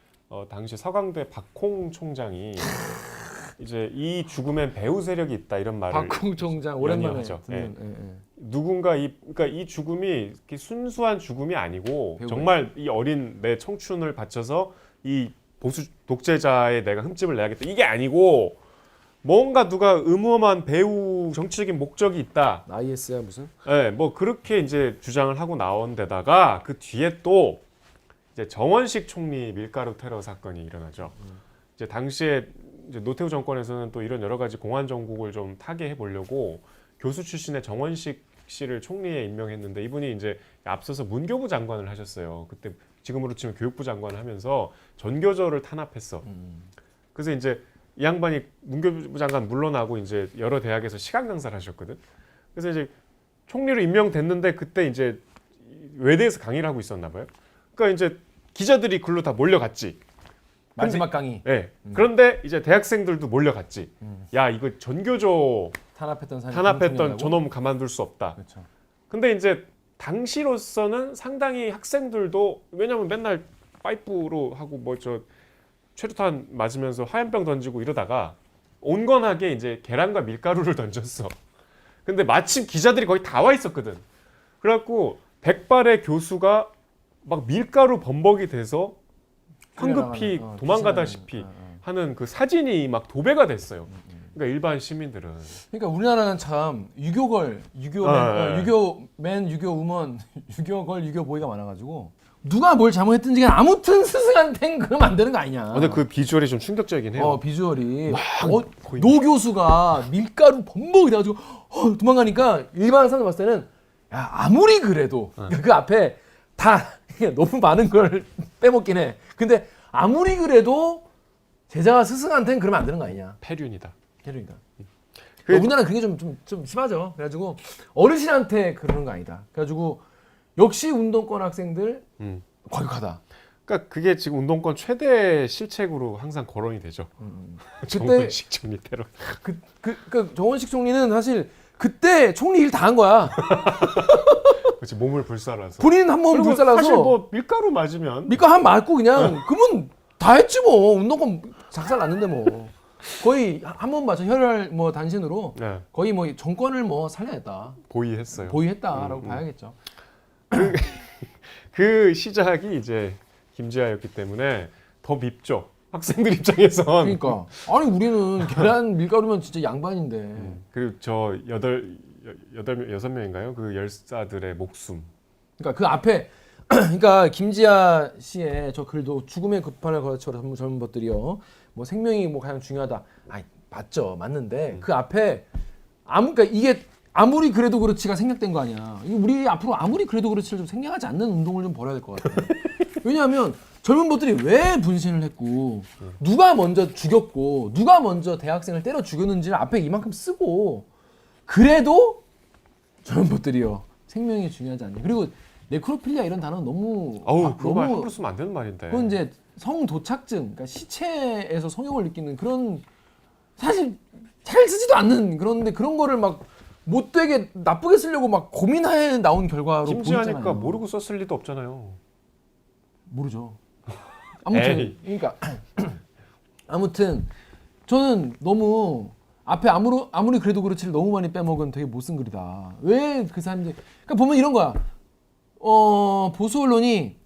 Speaker 2: 당시 서강대 박홍 총장이 이제 이 죽음엔 배우 세력이 있다 이런 말을
Speaker 1: 박홍 총장 오랜만에
Speaker 2: 연이어하죠.
Speaker 1: 듣는,
Speaker 2: 예.
Speaker 1: 예.
Speaker 2: 누군가 그러니까 이 죽음이 이렇게 순수한 죽음이 아니고
Speaker 1: 배우가
Speaker 2: 정말 이 어린 내 청춘을 바쳐서 이 보수 독재자의 내가 흠집을 내야겠다 이게 아니고 뭔가 누가 음험한 배우 정치적인 목적이 있다.
Speaker 1: IS야 무슨?
Speaker 2: 네, 뭐 그렇게 이제 주장을 하고 나온 데다가 그 뒤에 또 이제 정원식 총리 밀가루 테러 사건이 일어나죠. 이제 당시에 이제 노태우 정권에서는 또 이런 여러 가지 공안 정국을 좀 타개해 보려고 교수 출신의 정원식 씨를 총리에 임명했는데 이분이 이제 앞서서 문교부 장관을 하셨어요. 그때 지금으로 치면 교육부 장관을 하면서 전교조를 탄압했어. 그래서 이제 이 양반이 문교부 장관 물러나고 이제 여러 대학에서 시간 강사를 하셨거든. 그래서 이제 총리로 임명됐는데 그때 이제 외대에서 강의를 하고 있었나 봐요. 그러니까 이제 기자들이 글로 다 몰려갔지.
Speaker 1: 마지막 강의.
Speaker 2: 네. 그런데 이제 대학생들도 몰려갔지. 야 이거 전교조 탄압했던 저놈 가만둘 수 없다.
Speaker 1: 그렇죠.
Speaker 2: 근데 이제 당시로서는 상당히 학생들도 왜냐면 맨날 파이프로 하고 뭐 저 최루탄 맞으면서 화염병 던지고 이러다가 온건하게 이제 계란과 밀가루를 던졌어. 근데 마침 기자들이 거기 다 와 있었거든. 그래갖고 백발의 교수가 막 밀가루 범벅이 돼서 황급히 도망가다시피 하는 그 사진이 막 도배가 됐어요. 그러니까 일반 시민들은.
Speaker 1: 그러니까 우리나라는 참 유교맨, 유교우먼, 유교걸, 유교보이가 많아가지고 누가 뭘 잘못했든지 아무튼 스승한텐 그러면 안 되는 거 아니냐.
Speaker 2: 근데 그 비주얼이 좀 충격적이긴 해요.
Speaker 1: 비주얼이 노 교수가 밀가루 범벅이 돼가지고 도망가니까 일반 사람들 봤을 때는 야 아무리 그래도 그 앞에 다 너무 많은 걸 빼먹긴 해. 근데 아무리 그래도 제자가 스승한테는 그러면 안 되는 거 아니냐.
Speaker 2: 폐륜이다.
Speaker 1: 그러니까 우리나라는 그게 좀 심하죠. 그래가지고 어르신한테 그러는 거 아니다. 그래가지고 역시 운동권 학생들 과격하다.
Speaker 2: 그러니까 그게 지금 운동권 최대 실책으로 항상 거론이 되죠. 정원식 총리 테러.
Speaker 1: 그 정원식 총리는 사실 그때 총리 일 다 한 거야.
Speaker 2: 그렇지 몸을 불살라서.
Speaker 1: 본인 한 몸 불살라서.
Speaker 2: 사실 뭐 밀가루 맞으면.
Speaker 1: 밀가루 한 맞고 그냥 그러면 다 했지 뭐. 운동권 작살 났는데 뭐. 거의 한 번 맞춰 혈혈 뭐 단신으로
Speaker 2: 네.
Speaker 1: 거의 뭐 정권을 뭐 살려냈다. 보위했다라고 봐야겠죠.
Speaker 2: 그 시작이 이제 김지아였기 때문에 더 밉죠. 학생들 입장에선.
Speaker 1: 그러니까 아니 우리는 계란 밀가루면 진짜 양반인데.
Speaker 2: 그리고 저 여섯 명인가요? 그 열사들의 목숨.
Speaker 1: 그러니까 그 앞에 그러니까 김지아 씨의 저 글도 죽음의 급판을 걸쳐 젊은 것들이요. 뭐 생명이 뭐 가장 중요하다. 아니 맞죠, 맞는데 그 앞에 그러니까 이게 아무리 그래도 그렇지가 생략된 거 아니야. 우리 앞으로 아무리 그래도 그렇지를 좀 생략하지 않는 운동을 좀 벌여야 될 것 같아. 왜냐하면 젊은 것들이 왜 분신을 했고 누가 먼저 죽였고 누가 먼저 대학생을 때려 죽였는지를 앞에 이만큼 쓰고 그래도 젊은 것들이요 생명이 중요하지 않냐. 그리고 네크로필리아 이런 단어는 너무
Speaker 2: 그거 말 함부로 쓰면 안 되는 말인데.
Speaker 1: 그건 이제 성도착증, 그러니까 시체에서 성욕을 느끼는 그런 사실 잘 쓰지도 않는 그런데 그런 거를 막 못되게 나쁘게 쓰려고 막 고민해 나온 결과로 보이잖아요.
Speaker 2: 김지아니까 모르고 썼을 리도 없잖아요.
Speaker 1: 모르죠. 아무튼 그러니까 아무튼 저는 너무 앞에 아무리 그래도 그렇지를 너무 많이 빼먹은 되게 못 쓴 글이다. 왜 그 사람들 그러니까 보면 이런 거야. 보수 언론이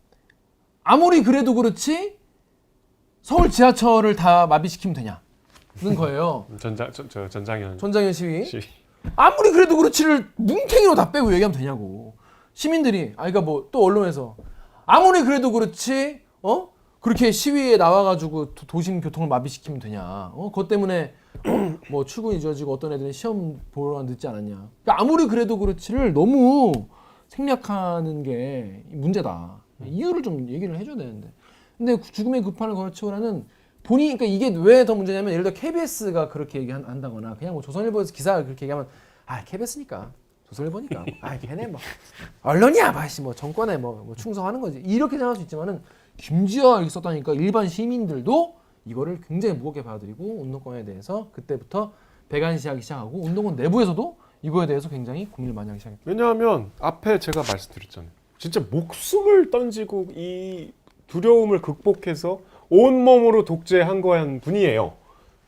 Speaker 1: 아무리 그래도 그렇지 서울 지하철을 다 마비시키면 되냐는 거예요. 전장현 시위. 아무리 그래도 그렇지를 뭉탱이로 다 빼고 얘기하면 되냐고. 시민들이 그러니까 뭐 또 언론에서 아무리 그래도 그렇지 그렇게 시위에 나와가지고 도심 교통을 마비시키면 되냐. 그것 때문에 뭐 출근이 늦어지고 어떤 애들은 시험 보러 늦지 않았냐. 그러니까 아무리 그래도 그렇지를 너무 생략하는 게 문제다. 이유를 좀 얘기를 해줘야 되는데 근데 죽음의 급판을 거쳐오라는 본인, 그러니까 이게 왜 더 문제냐면 예를 들어 KBS가 그렇게 얘기한다거나 그냥 뭐 조선일보에서 기사가 그렇게 얘기하면 아 KBS니까 조선일보니까 아 걔네 뭐 언론이야 마씨 뭐 정권에 뭐 충성하는 거지 이렇게 생각할 수 있지만은 김지아가 이렇게 썼다니까 일반 시민들도 이거를 굉장히 무겁게 받아들이고 운동권에 대해서 그때부터 배관시하기 시작하고 운동권 내부에서도 이거에 대해서 굉장히 고민을 많이 하기 시작했다.
Speaker 2: 왜냐하면 앞에 제가 말씀드렸잖아요. 진짜 목숨을 던지고 이 두려움을 극복해서 온몸으로 독재한 거한 분이에요.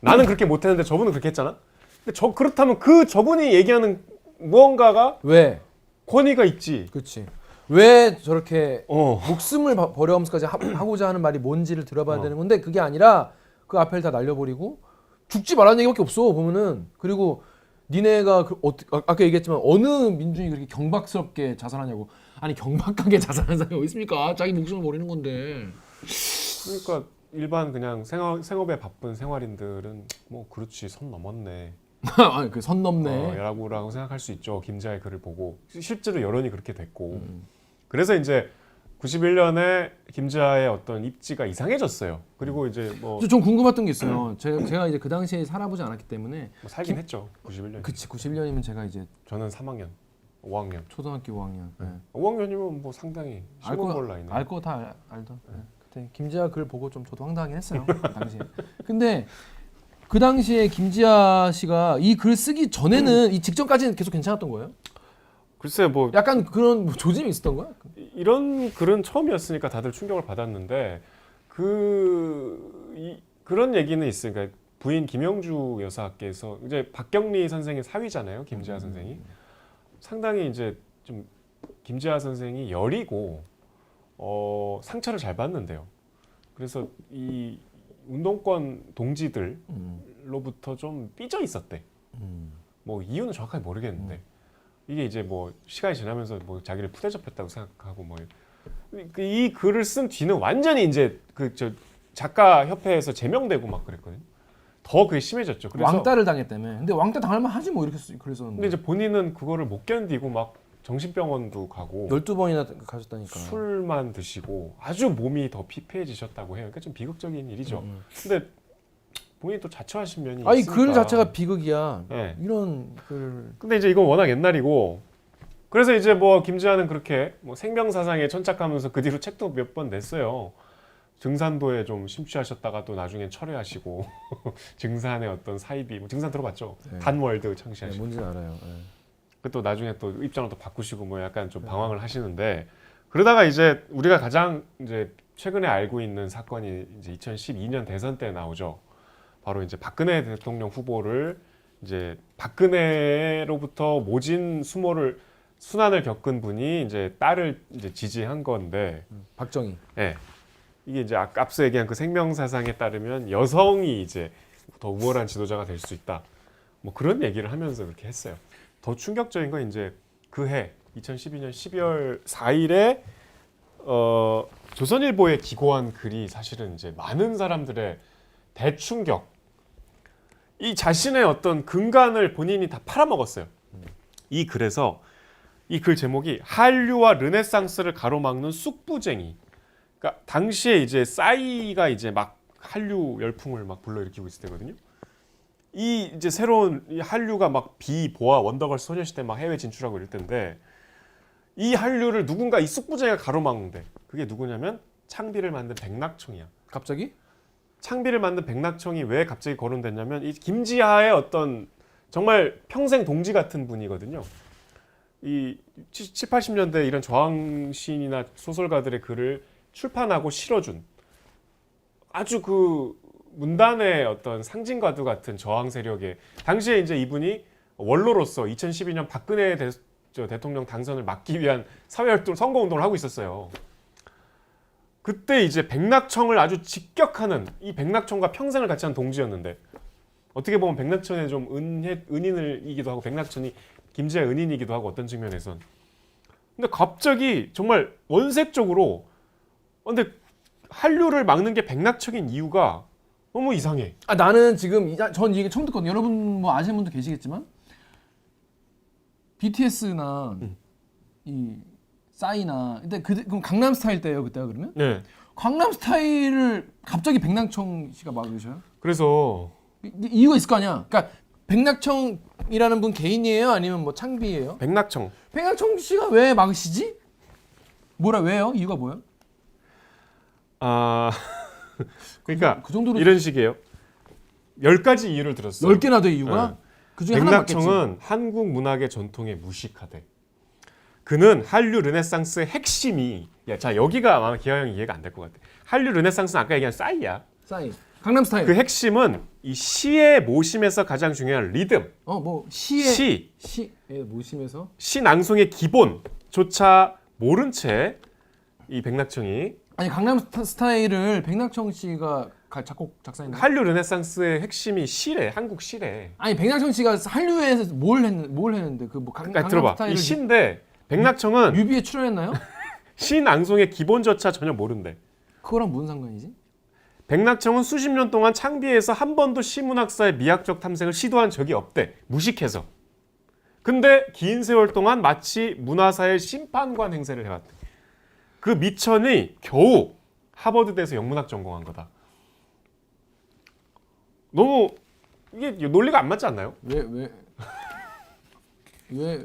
Speaker 2: 나는 그렇게 못했는데 저분은 그렇게 했잖아. 근데 그렇다면 저분이 얘기하는 무언가가
Speaker 1: 왜?
Speaker 2: 권위가 있지.
Speaker 1: 그렇지. 왜 저렇게 목숨을 버려하면서까지 하고자 하는 말이 뭔지를 들어봐야 되는 건데 그게 아니라 그 앞을 다 날려버리고 죽지 말라는 얘기밖에 없어 보면은. 그리고 니네가 아까 얘기했지만 어느 민중이 그렇게 경박스럽게 자살하냐고. 아니 경박하게 자살하는 사람이 어디 있습니까? 자기 목숨을 버리는 건데.
Speaker 2: 그러니까 일반 그냥 생업에 바쁜 생활인들은 뭐 그렇지 선 넘었네.
Speaker 1: 아니 그 선 넘네.
Speaker 2: 라고 생각할 수 있죠. 김지아의 글을 보고 실제로 여론이 그렇게 됐고 그래서 이제 91년에 김지아의 어떤 입지가 이상해졌어요. 그리고 이제 뭐
Speaker 1: 좀 궁금했던 게 있어요. 제가 이제 그 당시에 살아보지 않았기 때문에
Speaker 2: 뭐 살긴 했죠. 91년.
Speaker 1: 그치 91년이면 제가 이제
Speaker 2: 저는 3학년, 5학년.
Speaker 1: 초등학교 5학년. 네.
Speaker 2: 5학년이면 뭐 상당히 시골 라인에.
Speaker 1: 알 거 다 알던. 네. 그때 김지아 글 보고 좀 저도 황당하긴 했어요. 그 당시에. 근데 그 당시에 김지아 씨가 이 글 쓰기 전에는 이 직전까지는 계속 괜찮았던 거예요?
Speaker 2: 글쎄 뭐
Speaker 1: 약간 그런 뭐 조짐이 있었던 거야?
Speaker 2: 이런 글은 처음이었으니까 다들 충격을 받았는데 그런 얘기는 있으니까 부인 김영주 여사께서 이제 박경리 선생의 사위잖아요. 김지아 선생이 상당히 이제 좀 김지아 선생이 여리고 상처를 잘 받는데요. 그래서 이 운동권 동지들로부터 좀 삐져 있었대. 뭐 이유는 정확하게 모르겠는데 이게 이제 뭐 시간이 지나면서 뭐 자기를 푸대접했다고 생각하고 뭐 이 글을 쓴 뒤는 완전히 이제 저 작가 협회에서 제명되고 막 그랬거든요. 더 그게 심해졌죠. 그래서
Speaker 1: 왕따를 당했다며. 근데 왕따 당할만 하지 뭐 이렇게 그랬었는데.
Speaker 2: 근데 이제 본인은 그거를 못 견디고 막 정신병원도 가고
Speaker 1: 12번이나 가셨다니까.
Speaker 2: 술만 드시고 아주 몸이 더 피폐해지셨다고 해요. 그러니까 좀 비극적인 일이죠. 근데 본인이 또 자처하신 면이
Speaker 1: 아니
Speaker 2: 있으니까.
Speaker 1: 글 자체가 비극이야.
Speaker 2: 네.
Speaker 1: 이런 글.
Speaker 2: 근데 이제 이건 워낙 옛날이고 그래서 이제 뭐 김지아는 그렇게 뭐 생명사상에 천착하면서 그 뒤로 책도 몇 번 냈어요. 증산도에 좀 심취하셨다가 또 나중에 철회하시고 증산의 어떤 사이비 뭐 증산 들어봤죠?
Speaker 1: 네.
Speaker 2: 단월드
Speaker 1: 네,
Speaker 2: 창시하시고
Speaker 1: 뭔지는 알아요. 네.
Speaker 2: 또 나중에 또 입장을 또 바꾸시고 뭐 약간 좀 방황을 하시는데 그러다가 이제 우리가 가장 이제 최근에 알고 있는 사건이 이제 2012년 대선 때 나오죠. 바로 이제 박근혜 대통령 후보를 이제 박근혜로부터 모진 순환을 겪은 분이 이제 딸을 이제 지지한 건데,
Speaker 1: 박정희.
Speaker 2: 예. 이게 이제 앞서 얘기한 그 생명사상에 따르면 여성이 이제 더 우월한 지도자가 될 수 있다. 뭐 그런 얘기를 하면서 그렇게 했어요. 더 충격적인 건 이제 그해 2012년 12월 4일에 조선일보에 기고한 글이 사실은 이제 많은 사람들의 대충격. 이 자신의 어떤 근간을 본인이 다 팔아먹었어요. 이 글에서 이 글 제목이 한류와 르네상스를 가로막는 쑥부쟁이. 그러니까 당시에 이제 싸이가 이제 막 한류 열풍을 막 불러일으키고 있을 때거든요. 이 이제 새로운 이 한류가 막 비보아 원더걸스 소녀시대 막 해외 진출하고 이럴 텐데 이 한류를 누군가 이 쑥부쟁이가 가로막는데 그게 누구냐면 창비를 만든 백낙청이야.
Speaker 1: 갑자기?
Speaker 2: 창비를 만든 백낙청이 왜 갑자기 거론됐냐면 이 김지하의 어떤 정말 평생 동지 같은 분이거든요. 이 70, 80년대 이런 저항시인이나 소설가들의 글을 출판하고 실어준 아주 그 문단의 어떤 상징과도 같은 저항 세력의 당시에 이제 이분이 원로로서 2012년 박근혜 대통령 당선을 막기 위한 사회활동, 선거운동을 하고 있었어요. 그때 이제 백낙청을 아주 직격하는 이 백낙청과 평생을 같이 한 동지였는데 어떻게 보면 백낙천의 좀 은인이기도 하고 백낙천이 김지아의 은인이기도 하고 어떤 측면에선 근데 갑자기 정말 원색적으로 근데 한류를 막는 게 백낙천인 이유가 너무 이상해.
Speaker 1: 아 나는 지금 전 이게 처음 듣거든요. 여러분 뭐 아시는 분도 계시겠지만 BTS나 이 싸이나 근데 그럼 강남 스타일 때예요 그때가 그러면?
Speaker 2: 네.
Speaker 1: 강남 스타일을 갑자기 백낙청 씨가 막으셔요?
Speaker 2: 그래서
Speaker 1: 이유가 있을 거 아니야. 그러니까 백낙청이라는 분 개인이에요? 아니면 뭐 창비예요?
Speaker 2: 백낙청
Speaker 1: 백낙청 씨가 왜 막으시지? 왜요? 이유가 뭐예요?
Speaker 2: 아 그러니까
Speaker 1: 그 정도로
Speaker 2: 이런 식이에요. 10가지 이유를 들었어요.
Speaker 1: 10개나 돼 이유가?
Speaker 2: 네.
Speaker 1: 그 중에 하나 맞겠지.
Speaker 2: 백낙청은 한국 문학의 전통에 무식하대. 그는 한류 르네상스의 핵심이 자 여기가 아마 기하 형이 이해가 안 될 것 같아. 한류 르네상스는 아까 얘기한 싸이야.
Speaker 1: 싸이. 강남 스타일.
Speaker 2: 그 핵심은 이 시의 모심에서 가장 중요한 리듬.
Speaker 1: 뭐 시의
Speaker 2: 시
Speaker 1: 모심에서
Speaker 2: 낭송의 기본조차 모른 채 이 백낙청이
Speaker 1: 아니 강남 스타일을 백낙청 씨가 작곡 작사했나?
Speaker 2: 한류 르네상스의 핵심이 시래. 한국 시래.
Speaker 1: 아니 백낙청 씨가 한류에서 뭘 했는데 그 뭐
Speaker 2: 그러니까 들어봐. 이 시인데 백낙청은
Speaker 1: 뮤비에 출연했나요?
Speaker 2: 시 낭송의 기본조차 전혀 모른대.
Speaker 1: 그거랑 무슨 상관이지?
Speaker 2: 백낙청은 수십 년 동안 창비에서 한 번도 시문학사의 미학적 탐색을 시도한 적이 없대. 무식해서. 근데 긴 세월 동안 마치 문화사의 심판관 행세를 해왔대. 그 미천이 겨우 하버드대에서 영문학 전공한 거다. 너무 이게 논리가 안 맞지 않나요?
Speaker 1: 왜? 아니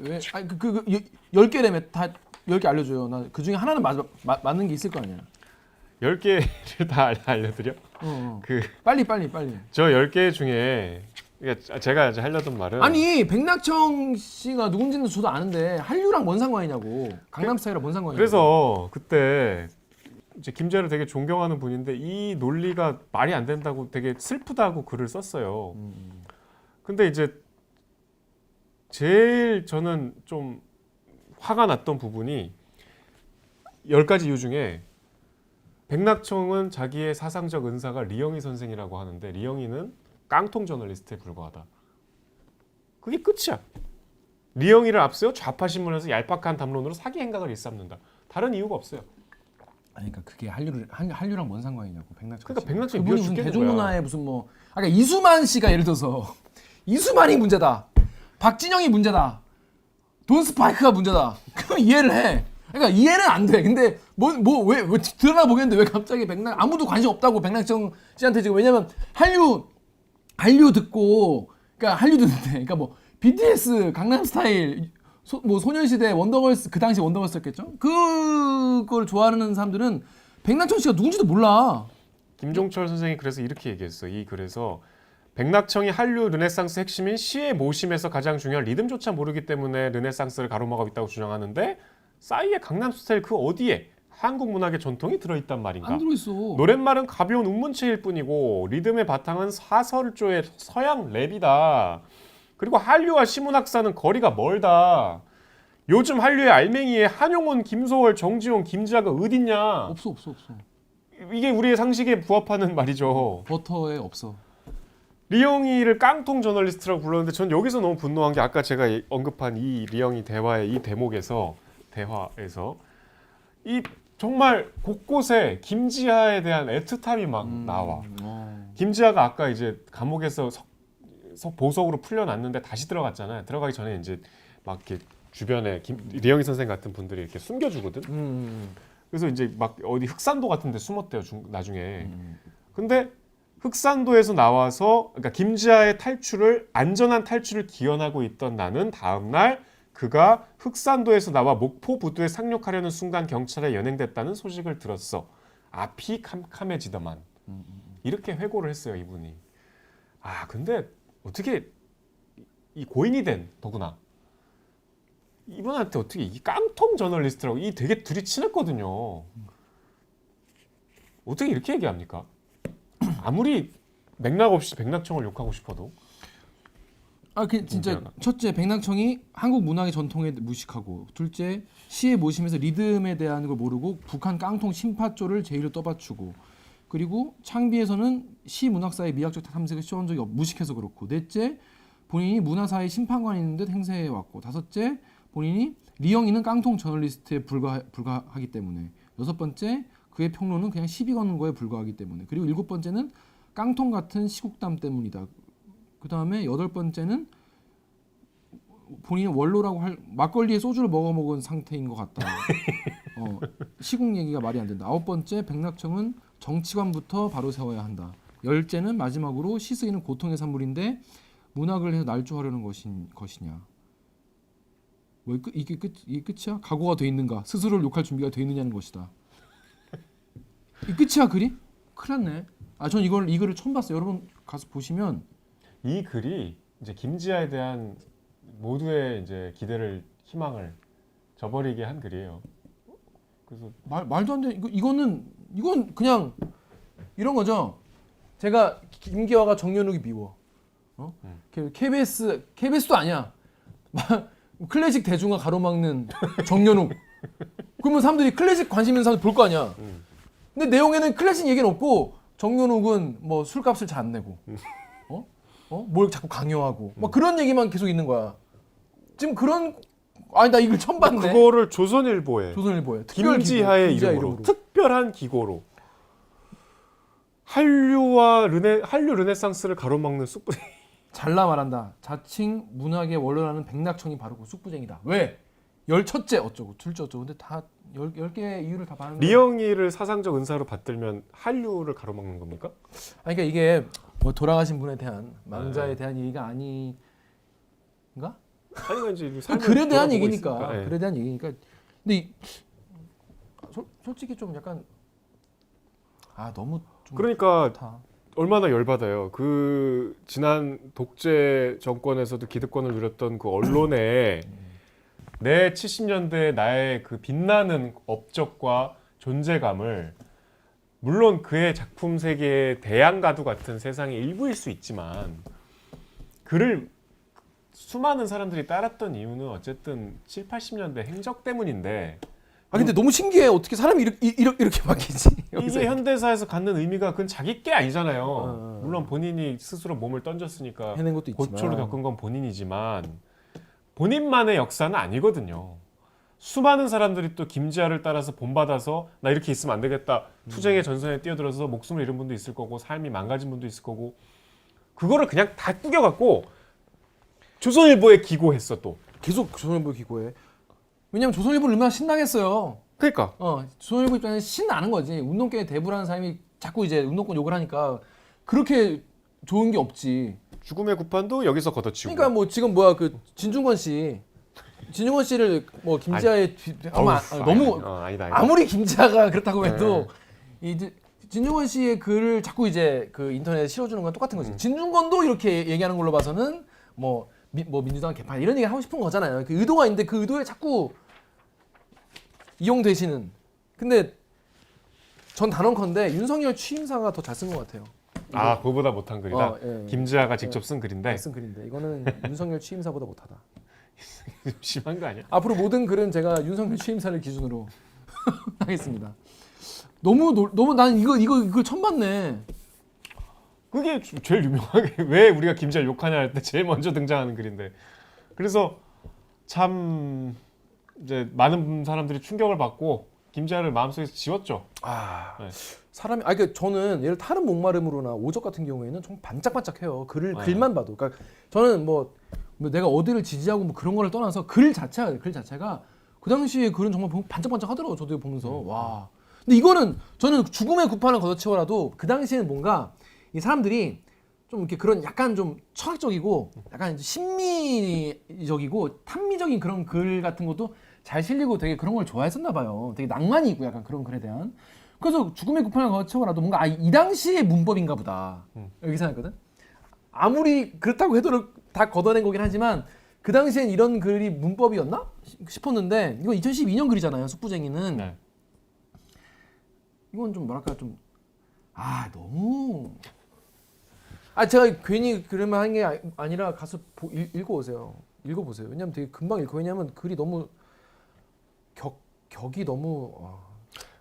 Speaker 1: 10개라며 다 10개 알려줘요. 나 그 중에 하나는 맞는 게 있을 거 아니야.
Speaker 2: 10개를 다 알려드려? 그
Speaker 1: 빨리.
Speaker 2: 저 10개 중에 제가 이제 하려던 말은
Speaker 1: 아니 백낙청 씨가 누군지는 저도 아는데 한류랑 뭔 상관이냐고. 강남 스타일이랑 뭔 상관이냐고.
Speaker 2: 그래서 그때 이제 김재를 되게 존경하는 분인데 이 논리가 말이 안 된다고 되게 슬프다고 글을 썼어요. 근데 이제 제일 저는 좀 화가 났던 부분이 10가지 이유 중에 백낙청은 자기의 사상적 은사가 리영희 선생이라고 하는데 리영희는 깡통 저널리스트에 불과하다. 그게 끝이야. 리영희를 앞세워 좌파 신문에서 얄팍한 담론으로 사기 행각을 일삼는다. 다른 이유가 없어요.
Speaker 1: 아니 그러니까 그게 한류랑 뭔 상관이냐고 백낙청.
Speaker 2: 그러니까 백낙청이
Speaker 1: 그분이
Speaker 2: 미워
Speaker 1: 무슨
Speaker 2: 죽겠는
Speaker 1: 대중문화에 무슨 뭐 아까 이수만 씨가 예를 들어서 이수만이 문제다. 박진영이 문제다. 돈 스파이크가 문제다. 그럼 이해를 해. 그러니까 이해는 안 돼. 근데 왜 드러나 보겠는데 왜 갑자기 아무도 관심 없다고 백낙청 씨한테 지금. 왜냐면 한류 듣고 그러니까 한류 듣는데 그러니까 뭐 BTS 강남 스타일 뭐 소년시대 원더걸스 그 당시 원더걸스였겠죠. 그걸 좋아하는 사람들은 백낙청 씨가 누군지도 몰라.
Speaker 2: 김종철 선생이 그래서 이렇게 얘기했어. 이 글에서 백낙청이 한류 르네상스 핵심인 시의 모심에서 가장 중요한 리듬조차 모르기 때문에 르네상스를 가로막고 있다고 주장하는데 싸이의 강남 스타일 그 어디에 한국 문학의 전통이 들어있단 말인가?
Speaker 1: 안 들어있어.
Speaker 2: 노랫말은 가벼운 운문체일 뿐이고 리듬의 바탕은 사설조의 서양 랩이다. 그리고 한류와 시문학사는 거리가 멀다. 요즘 한류의 알맹이에 한용운, 김소월, 정지용, 김지아가 어딨냐?
Speaker 1: 없어.
Speaker 2: 이게 우리의 상식에 부합하는 말이죠.
Speaker 1: 버터에 없어.
Speaker 2: 리영희를 깡통 저널리스트라고 불렀는데 전 여기서 너무 분노한 게 아까 제가 언급한 이 리영희 대화의 이 대화에서 이 정말 곳곳에 김지아에 대한 애틋함이 막 나와. 김지아가 아까 이제 감옥에서 보석으로 풀려났는데 다시 들어갔잖아요. 들어가기 전에 이제 막 이렇게 주변에 리영희 선생 같은 분들이 이렇게 숨겨주거든. 그래서 이제 막 어디 흑산도 같은데 숨었대요. 나중에. 근데 흑산도에서 나와서 그러니까 김지아의 안전한 탈출을 기원하고 있던 나는 다음 날 그가 흑산도에서 나와 목포 부두에 상륙하려는 순간 경찰에 연행됐다는 소식을 들었어. 앞이 캄캄해지더만. 이렇게 회고를 했어요, 이분이. 근데 어떻게 이 고인이 된 더구나 이분한테 어떻게 이 깡통 저널리스트라고 이 되게 둘이 친했거든요. 어떻게 이렇게 얘기합니까? 아무리 맥락 없이 백낙청을 욕하고 싶어도
Speaker 1: 진짜 첫째 백낙청이 한국 문학의 전통에 무식하고, 둘째 시의 모심에서 리듬에 대한 걸 모르고 북한 깡통 심파조를 제의로 떠받추고, 그리고 창비에서는 시 문학사의 미학적 탐색을 시도한 적이 무식해서 그렇고, 넷째 본인이 문화사의 심판관이 있는 듯 행세해 왔고, 다섯째 본인이 리영희는 깡통 저널리스트에 불과하기 때문에, 여섯 번째 그의 평론은 그냥 시비 거는 거에 불과하기 때문에, 그리고 일곱 번째는 깡통 같은 시국담 때문이다. 그 다음에 여덟 번째는 본인은 원로라고 할 막걸리에 소주를 먹은 상태인 것 같다.
Speaker 3: 시국 얘기가 말이 안 된다. 9번째 백낙청은 정치관부터 바로 세워야 한다. 10째는 마지막으로 시스이는 고통의 산물인데 문학을 해서 날조하려는 것이냐. 뭐 이게 끝이야? 각오가 돼 있는가? 스스로를 욕할 준비가 돼 있느냐는 것이다. 이 끝이야 글이? 큰일 났네. 전 이 글을 처음 봤어요. 여러분 가서 보시면
Speaker 2: 이 글이 이제 김지아에 대한 모두의 이제 기대를 희망을 저버리게 한 글이에요. 그래서
Speaker 3: 말도 안 돼. 이건 그냥 이런 거죠. 제가 김기화가 정연욱이 미워. KBS도 아니야. 클래식 대중화 가로막는 정연욱. 그러면 사람들이 클래식 관심 있는 사람들 볼 거 아니야. 근데 내용에는 클래식 얘기는 없고 정연욱은 뭐 술값을 잘 안 내고, 뭘 자꾸 강요하고, 막 그런 얘기만 계속 있는 거야. 지금 나 이걸 처음 봤네.
Speaker 2: 그거를 조선일보에
Speaker 3: 조선일보에
Speaker 2: 김지하의 이름으로 특별한 기고로 한류 르네상스를 가로막는 쑥부쟁이.
Speaker 3: 잘라 말한다. 자칭 문학의 원로라는 백낙청이 바르고 쑥부쟁이다. 왜? 11째 어쩌고 둘째 어쩌고. 근데 다 10개의 이유를 다 받는
Speaker 2: 리영이를 사상적 은사로 받들면 한류를 가로막는 겁니까?
Speaker 3: 그러니까 이게 뭐 돌아가신 분에 대한 망자에 대한 얘기가 아닌가?
Speaker 2: 아니 이제
Speaker 3: 글에 대한 얘기니까.
Speaker 2: 있으니까. 네.
Speaker 3: 글에 대한 얘기니까. 근데 솔직히 좀 약간 너무 좀
Speaker 2: 그러니까
Speaker 3: 좋다.
Speaker 2: 얼마나 열받아요. 그 지난 독재 정권에서도 기득권을 누렸던 그 언론에 내 70년대 나의 그 빛나는 업적과 존재감을, 물론 그의 작품 세계의 대양가두 같은 세상의 일부일 수 있지만, 그를 수많은 사람들이 따랐던 이유는 어쨌든 7, 80년대 행적 때문인데,
Speaker 3: 근데 너무 신기해. 어떻게 사람이 이렇게 바뀌지?
Speaker 2: 이게 현대사에서 갖는 의미가 그건 자기 게 아니잖아요. 물론 본인이 스스로 몸을 던졌으니까
Speaker 3: 해낸 것도 있지만
Speaker 2: 고초를 겪은 건 본인이지만 본인만의 역사는 아니거든요. 수많은 사람들이 또 김지아를 따라서 본받아서 나 이렇게 있으면 안 되겠다. 투쟁의 전선에 뛰어들어서 목숨을 잃은 분도 있을 거고 삶이 망가진 분도 있을 거고, 그거를 그냥 다 꾸겨갖고 조선일보에 기고했어. 또
Speaker 3: 계속 조선일보 기고해. 왜냐면 조선일보를 얼마나 신나겠어요.
Speaker 2: 그러니까
Speaker 3: 조선일보 입장에서 신나는 거지. 운동계에 대부라는 사람이 자꾸 이제 운동권 욕을 하니까 그렇게 좋은 게 없지.
Speaker 2: 죽음의 구판도 여기서 걷어치우고.
Speaker 3: 그러니까 뭐 지금 그 진중권 씨를 뭐 김지아의 너무
Speaker 2: 아니다.
Speaker 3: 아무리 김지아가 그렇다고 해도 진중권 씨의 글을 자꾸 이제 그 인터넷에 실어주는 건 똑같은 거지. 진중권도 이렇게 얘기하는 걸로 봐서는 뭐 민주당 개판 이런 얘기 하고 싶은 거잖아요. 그 의도가 있는데 그 의도에 자꾸 이용되시는. 근데 전 단언컨대 윤석열 취임사가 더 잘 쓴 것 같아요.
Speaker 2: 그거보다 못한 글이다.
Speaker 3: 예.
Speaker 2: 김지아가 직접 쓴 글인데.
Speaker 3: 쓴 글인데 이거는 윤석열 취임사보다 못하다.
Speaker 2: 심한 거 아니야?
Speaker 3: 앞으로 모든 글은 제가 윤석열 취임사를 기준으로 하겠습니다. 너무 난 이거 처음 봤네.
Speaker 2: 그게 제일 유명하게 왜 우리가 김지아를 욕하냐 할 때 제일 먼저 등장하는 글인데, 그래서 참 이제 많은 사람들이 충격을 받고 김지아를 마음속에서 지웠죠. 네.
Speaker 3: 사람이 저는 예를 다른 목마름으로나 오적 같은 경우에는 좀 반짝반짝해요. 글만 봐도. 그러니까 저는 뭐 내가 어디를 지지하고 뭐 그런 거를 떠나서 글 자체가 그 당시에 글은 정말 반짝반짝하더라고요. 저도 보면서 와. 근데 이거는 저는 죽음의 구판을 걷어채워라도 그 당시에는 뭔가 이 사람들이 좀 이렇게 그런 약간 좀 철학적이고 약간 심미적이고 탐미적인 그런 글 같은 것도 잘 실리고 되게 그런 걸 좋아했었나 봐요. 되게 낭만이 있고 약간 그런 글에 대한. 그래서 죽음의 구판을 걷어채워라도 뭔가 이 당시의 문법인가 보다 이렇게 생각했거든. 아무리 그렇다고 해도 다 걷어낸 거긴 하지만 그 당시엔 이런 글이 문법이었나 싶었는데, 이거 2012년 글이잖아요. 숙부쟁이는.
Speaker 2: 네.
Speaker 3: 이건 좀 뭐랄까 좀 너무 제가 괜히 그러면 한 게 아니라 가서 읽어보세요. 왜냐면 되게 금방 읽고, 왜냐면 글이 너무 격이 너무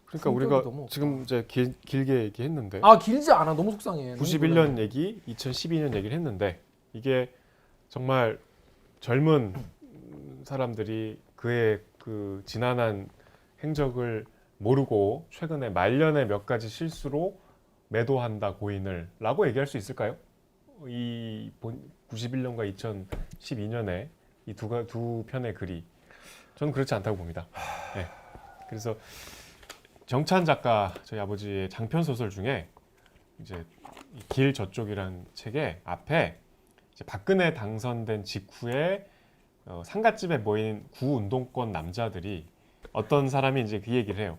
Speaker 2: 그러니까 우리가
Speaker 3: 너무
Speaker 2: 지금 이제 길게 얘기했는데
Speaker 3: 길지 않아. 너무 속상해.
Speaker 2: 91년 얘기, 2012년 얘기를 했는데, 이게 정말 젊은 사람들이 그의 그 지난한 행적을 모르고 최근에 말년의 몇 가지 실수로 매도한다 고인을 라고 얘기할 수 있을까요? 이 91년과 2012년에 이 두 편의 글이 저는 그렇지 않다고 봅니다. 네. 그래서 정찬 작가 저희 아버지의 장편 소설 중에 이제 길 저쪽이라는 책에 앞에 이제 박근혜 당선된 직후에 상갓집에 모인 구운동권 남자들이 어떤 사람이 이제 그 얘기를 해요.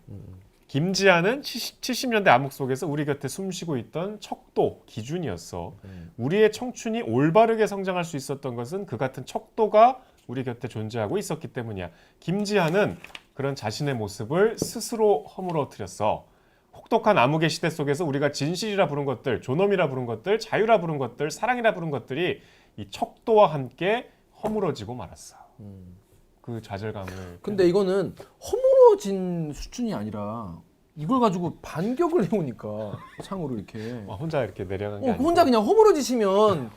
Speaker 2: 김지아는 70년대 암흑 속에서 우리 곁에 숨쉬고 있던 척도 기준이었어. 우리의 청춘이 올바르게 성장할 수 있었던 것은 그 같은 척도가 우리 곁에 존재하고 있었기 때문이야. 김지아는 그런 자신의 모습을 스스로 허물어뜨렸어. 혹독한 암흑의 시대 속에서 우리가 진실이라 부른 것들, 존엄이라 부른 것들, 자유라 부른 것들, 사랑이라 부른 것들이 이 척도와 함께 허물어지고 말았어. 그 좌절감을.
Speaker 3: 근데 이거는 허물어진 수준이 아니라 이걸 가지고 반격을 해오니까 창으로 이렇게.
Speaker 2: 혼자 이렇게 내려간 게
Speaker 3: 그
Speaker 2: 아니고.
Speaker 3: 혼자 그냥 허물어지시면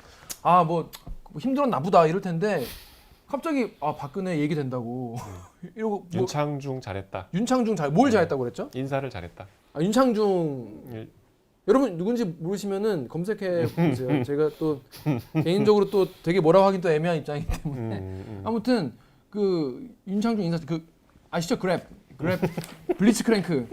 Speaker 3: 아 뭐 힘들었나 보다 이럴 텐데 갑자기 아 박근혜 얘기 된다고 이러고 뭐
Speaker 2: 윤창중 잘했다.
Speaker 3: 윤창중 뭘 잘했다고 그랬죠?
Speaker 2: 인사를 잘했다.
Speaker 3: 아, 윤창중
Speaker 2: 예.
Speaker 3: 여러분 누군지 모르시면은 검색해 보세요. 제가 또 개인적으로 또 되게 뭐라고 하긴 또 애매한 입장이기 때문에 아무튼 그 윤창중 인사 그 아시죠? 그랩 블리츠크랭크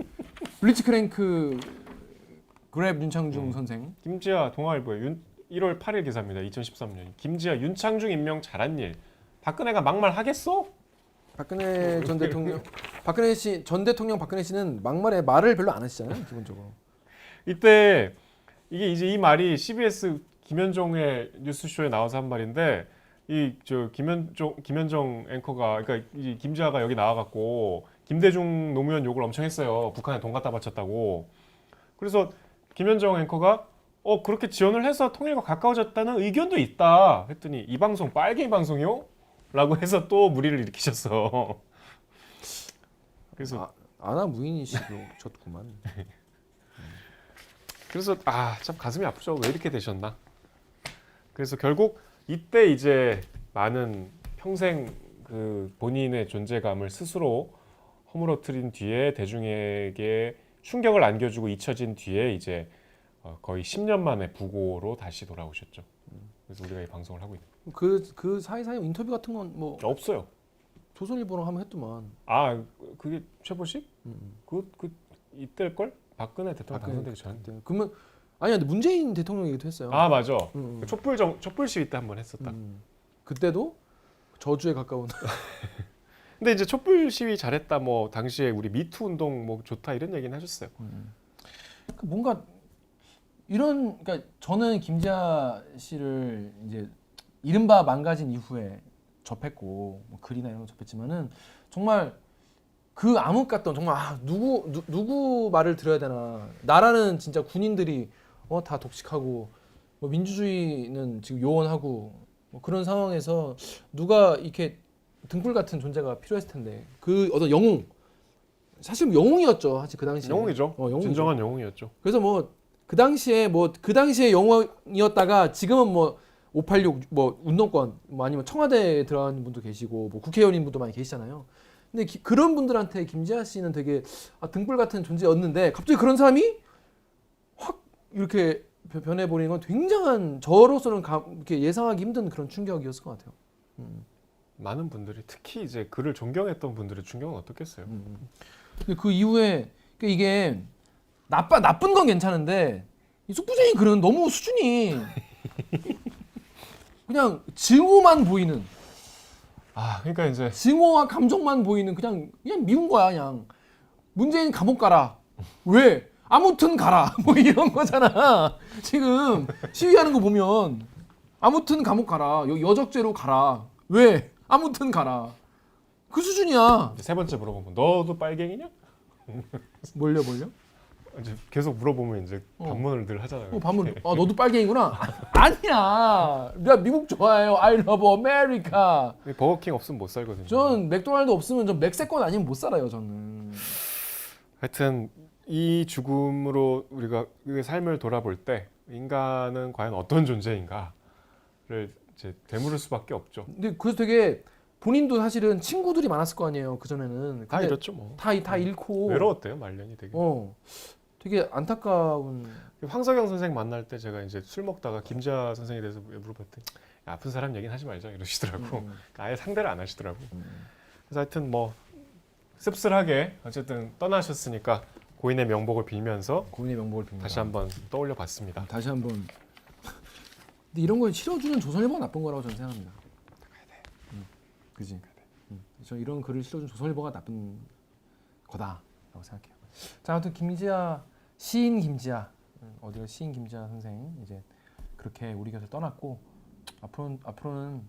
Speaker 3: 그랩 윤창중 선생.
Speaker 2: 김지아 동아일보에 1월 8일 기사입니다. 2013년. 김지아 윤창중 임명 잘한 일. 박근혜가 막말 하겠어?
Speaker 3: 박근혜 전 대통령 전 대통령 박근혜 씨는 막말에 말을 별로 안 하시잖아요, 기본적으로.
Speaker 2: 이때 이게 이제 이 말이 CBS 김현정의 뉴스쇼에 나와서 한 말인데 이 저 김현정 앵커가 그러니까 이 김지아가 여기 나와갖고 김대중 노무현 욕을 엄청 했어요. 북한에 돈 갖다 바쳤다고. 그래서 김현정 앵커가 그렇게 지원을 해서 통일과 가까워졌다는 의견도 있다 했더니 이 방송 빨갱이 방송이요? 라고 해서 또 무리를 일으키셨어. 그래서
Speaker 3: 아나 무인이시셨구만.
Speaker 2: 그래서 참 가슴이 아프죠. 왜 이렇게 되셨나? 그래서 결국 이때 이제 많은 평생 그 본인의 존재감을 스스로 허물어뜨린 뒤에 대중에게 충격을 안겨주고 잊혀진 뒤에 이제 거의 10년 만에 부고로 다시 돌아오셨죠. 그래서 우리가 이 방송을 하고 있는.
Speaker 3: 그 사이사이 인터뷰 같은 건 뭐
Speaker 2: 없어요.
Speaker 3: 조선일보랑 하면 했더만.
Speaker 2: 그게 최보식? 그 이때일 걸? 박근혜 대통령 당선되기 전.
Speaker 3: 그러면 아니 근데 문재인 대통령 얘기도 했어요.
Speaker 2: 맞아. 그 촛불 시위 때 한번 했었다.
Speaker 3: 그때도 저주에 가까운.
Speaker 2: 근데 이제 촛불 시위 잘했다. 뭐 당시에 우리 미투 운동 뭐 좋다 이런 얘기는 하셨어요.
Speaker 3: 뭔가 그러니까 저는 김지아 씨를 이제 이른바 망가진 이후에 접했고 뭐 글이나 이런 거 접했지만은 정말 그 암흑 같던 정말 누구 말을 들어야 되나. 나라는 진짜 군인들이 다 독식하고 뭐 민주주의는 지금 요원하고 뭐 그런 상황에서 누가 이렇게 등불 같은 존재가 필요했을 텐데 그 어떤 영웅 사실 영웅이었죠. 사실 그 당시에
Speaker 2: 영웅이죠.
Speaker 3: 영웅이죠.
Speaker 2: 진정한 영웅이었죠.
Speaker 3: 그래서 그 당시에 영웅이었다가 지금은 뭐 586 뭐 운동권 뭐 아니면 청와대에 들어간 분도 계시고 뭐 국회의원인 분도 많이 계시잖아요. 근데 그런 분들한테 김지아 씨는 되게 등불 같은 존재였는데 갑자기 그런 사람이 확 이렇게 변해버리는 건 굉장한 저로서는 이렇게 예상하기 힘든 그런 충격이었을 것 같아요.
Speaker 2: 많은 분들이 특히 이제 그를 존경했던 분들의 충격은 어떻겠어요.
Speaker 3: 근데 그 이후에 이게 나쁜 건 괜찮은데 이 숙부쟁이 글은 너무 수준이 그냥 증오만 보이는.
Speaker 2: 그러니까 이제
Speaker 3: 증오와 감정만 보이는 그냥 미운 거야. 그냥 문재인 감옥 가라. 왜? 아무튼 가라. 뭐 이런 거잖아. 지금 시위하는 거 보면 아무튼 감옥 가라. 여적죄로 가라. 왜? 아무튼 가라. 그 수준이야.
Speaker 2: 세 번째 물어보면 너도 빨갱이냐?
Speaker 3: 뭘요?
Speaker 2: 이제 계속 물어보면 이제 반문을 늘 하잖아요.
Speaker 3: 반문. 너도 빨갱이구나. 아니야. 내가 미국 좋아해요. I love America.
Speaker 2: 버거킹 없으면 못 살거든요.
Speaker 3: 전 맥도날드 없으면 전 맥세권 아니면 못 살아요. 저는.
Speaker 2: 하여튼 이 죽음으로 우리가 삶을 돌아볼 때 인간은 과연 어떤 존재인가를 이제 되물을 수밖에 없죠.
Speaker 3: 근데 그래서 되게 본인도 사실은 친구들이 많았을 거 아니에요. 그 전에는
Speaker 2: 다 잃었죠 뭐.
Speaker 3: 다 잃고
Speaker 2: 외로웠대요 말년이 되게.
Speaker 3: 되게 안타까운.
Speaker 2: 황석영 선생 만날 때 제가 이제 술 먹다가 김지아 선생에 대해서 물어봤더니 아픈 사람 얘기는 하지 말자 이러시더라고. 아예 상대를 안 하시더라고. 그래서 하여튼 뭐 씁쓸하게 어쨌든 떠나셨으니까 고인의 명복을 빌면서
Speaker 3: 고인의 명복을 빕니다.
Speaker 2: 다시 한번 떠올려 봤습니다.
Speaker 3: 다시 한번. 근데 이런 걸 실어주는 조선일보가 나쁜 거라고 저는 생각합니다. 그지? 저 이런 글을 실어준 조선일보가 나쁜 거다라고 생각해요. 자, 아무튼 김지아 시인 김지아 어디가 시인 김지아 선생 이제 그렇게 우리 곁을 떠났고 앞으로는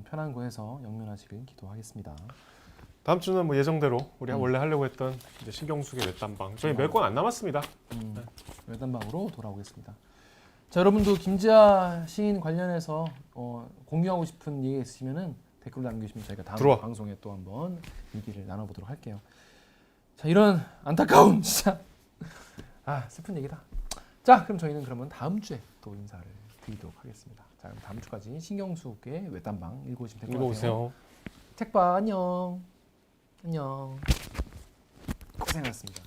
Speaker 3: 편한 곳에서 영면하시길 기도하겠습니다.
Speaker 2: 다음 주는 뭐 예정대로 우리 원래 하려고 했던 이제 신경숙의 외딴방 저희 몇 권 안 남았습니다.
Speaker 3: 외단방으로 돌아오겠습니다. 자, 여러분도 김지아 시인 관련해서 공유하고 싶은 얘기 있으시면은 댓글로 남겨주시면 저희가 다음
Speaker 2: 들어와.
Speaker 3: 방송에 또 한번 얘기를 나눠보도록 할게요. 자, 이런 안타까운 진짜 슬픈 얘기다. 자, 그럼 저희는 그러면 다음 주에 또 인사를 드리도록 하겠습니다. 자, 그럼 다음 주까지 신경숙의 외딴방 읽어오시면 될 것 같아요.
Speaker 2: 읽어보세요.
Speaker 3: 책봐 안녕. 안녕. 고생하셨습니다.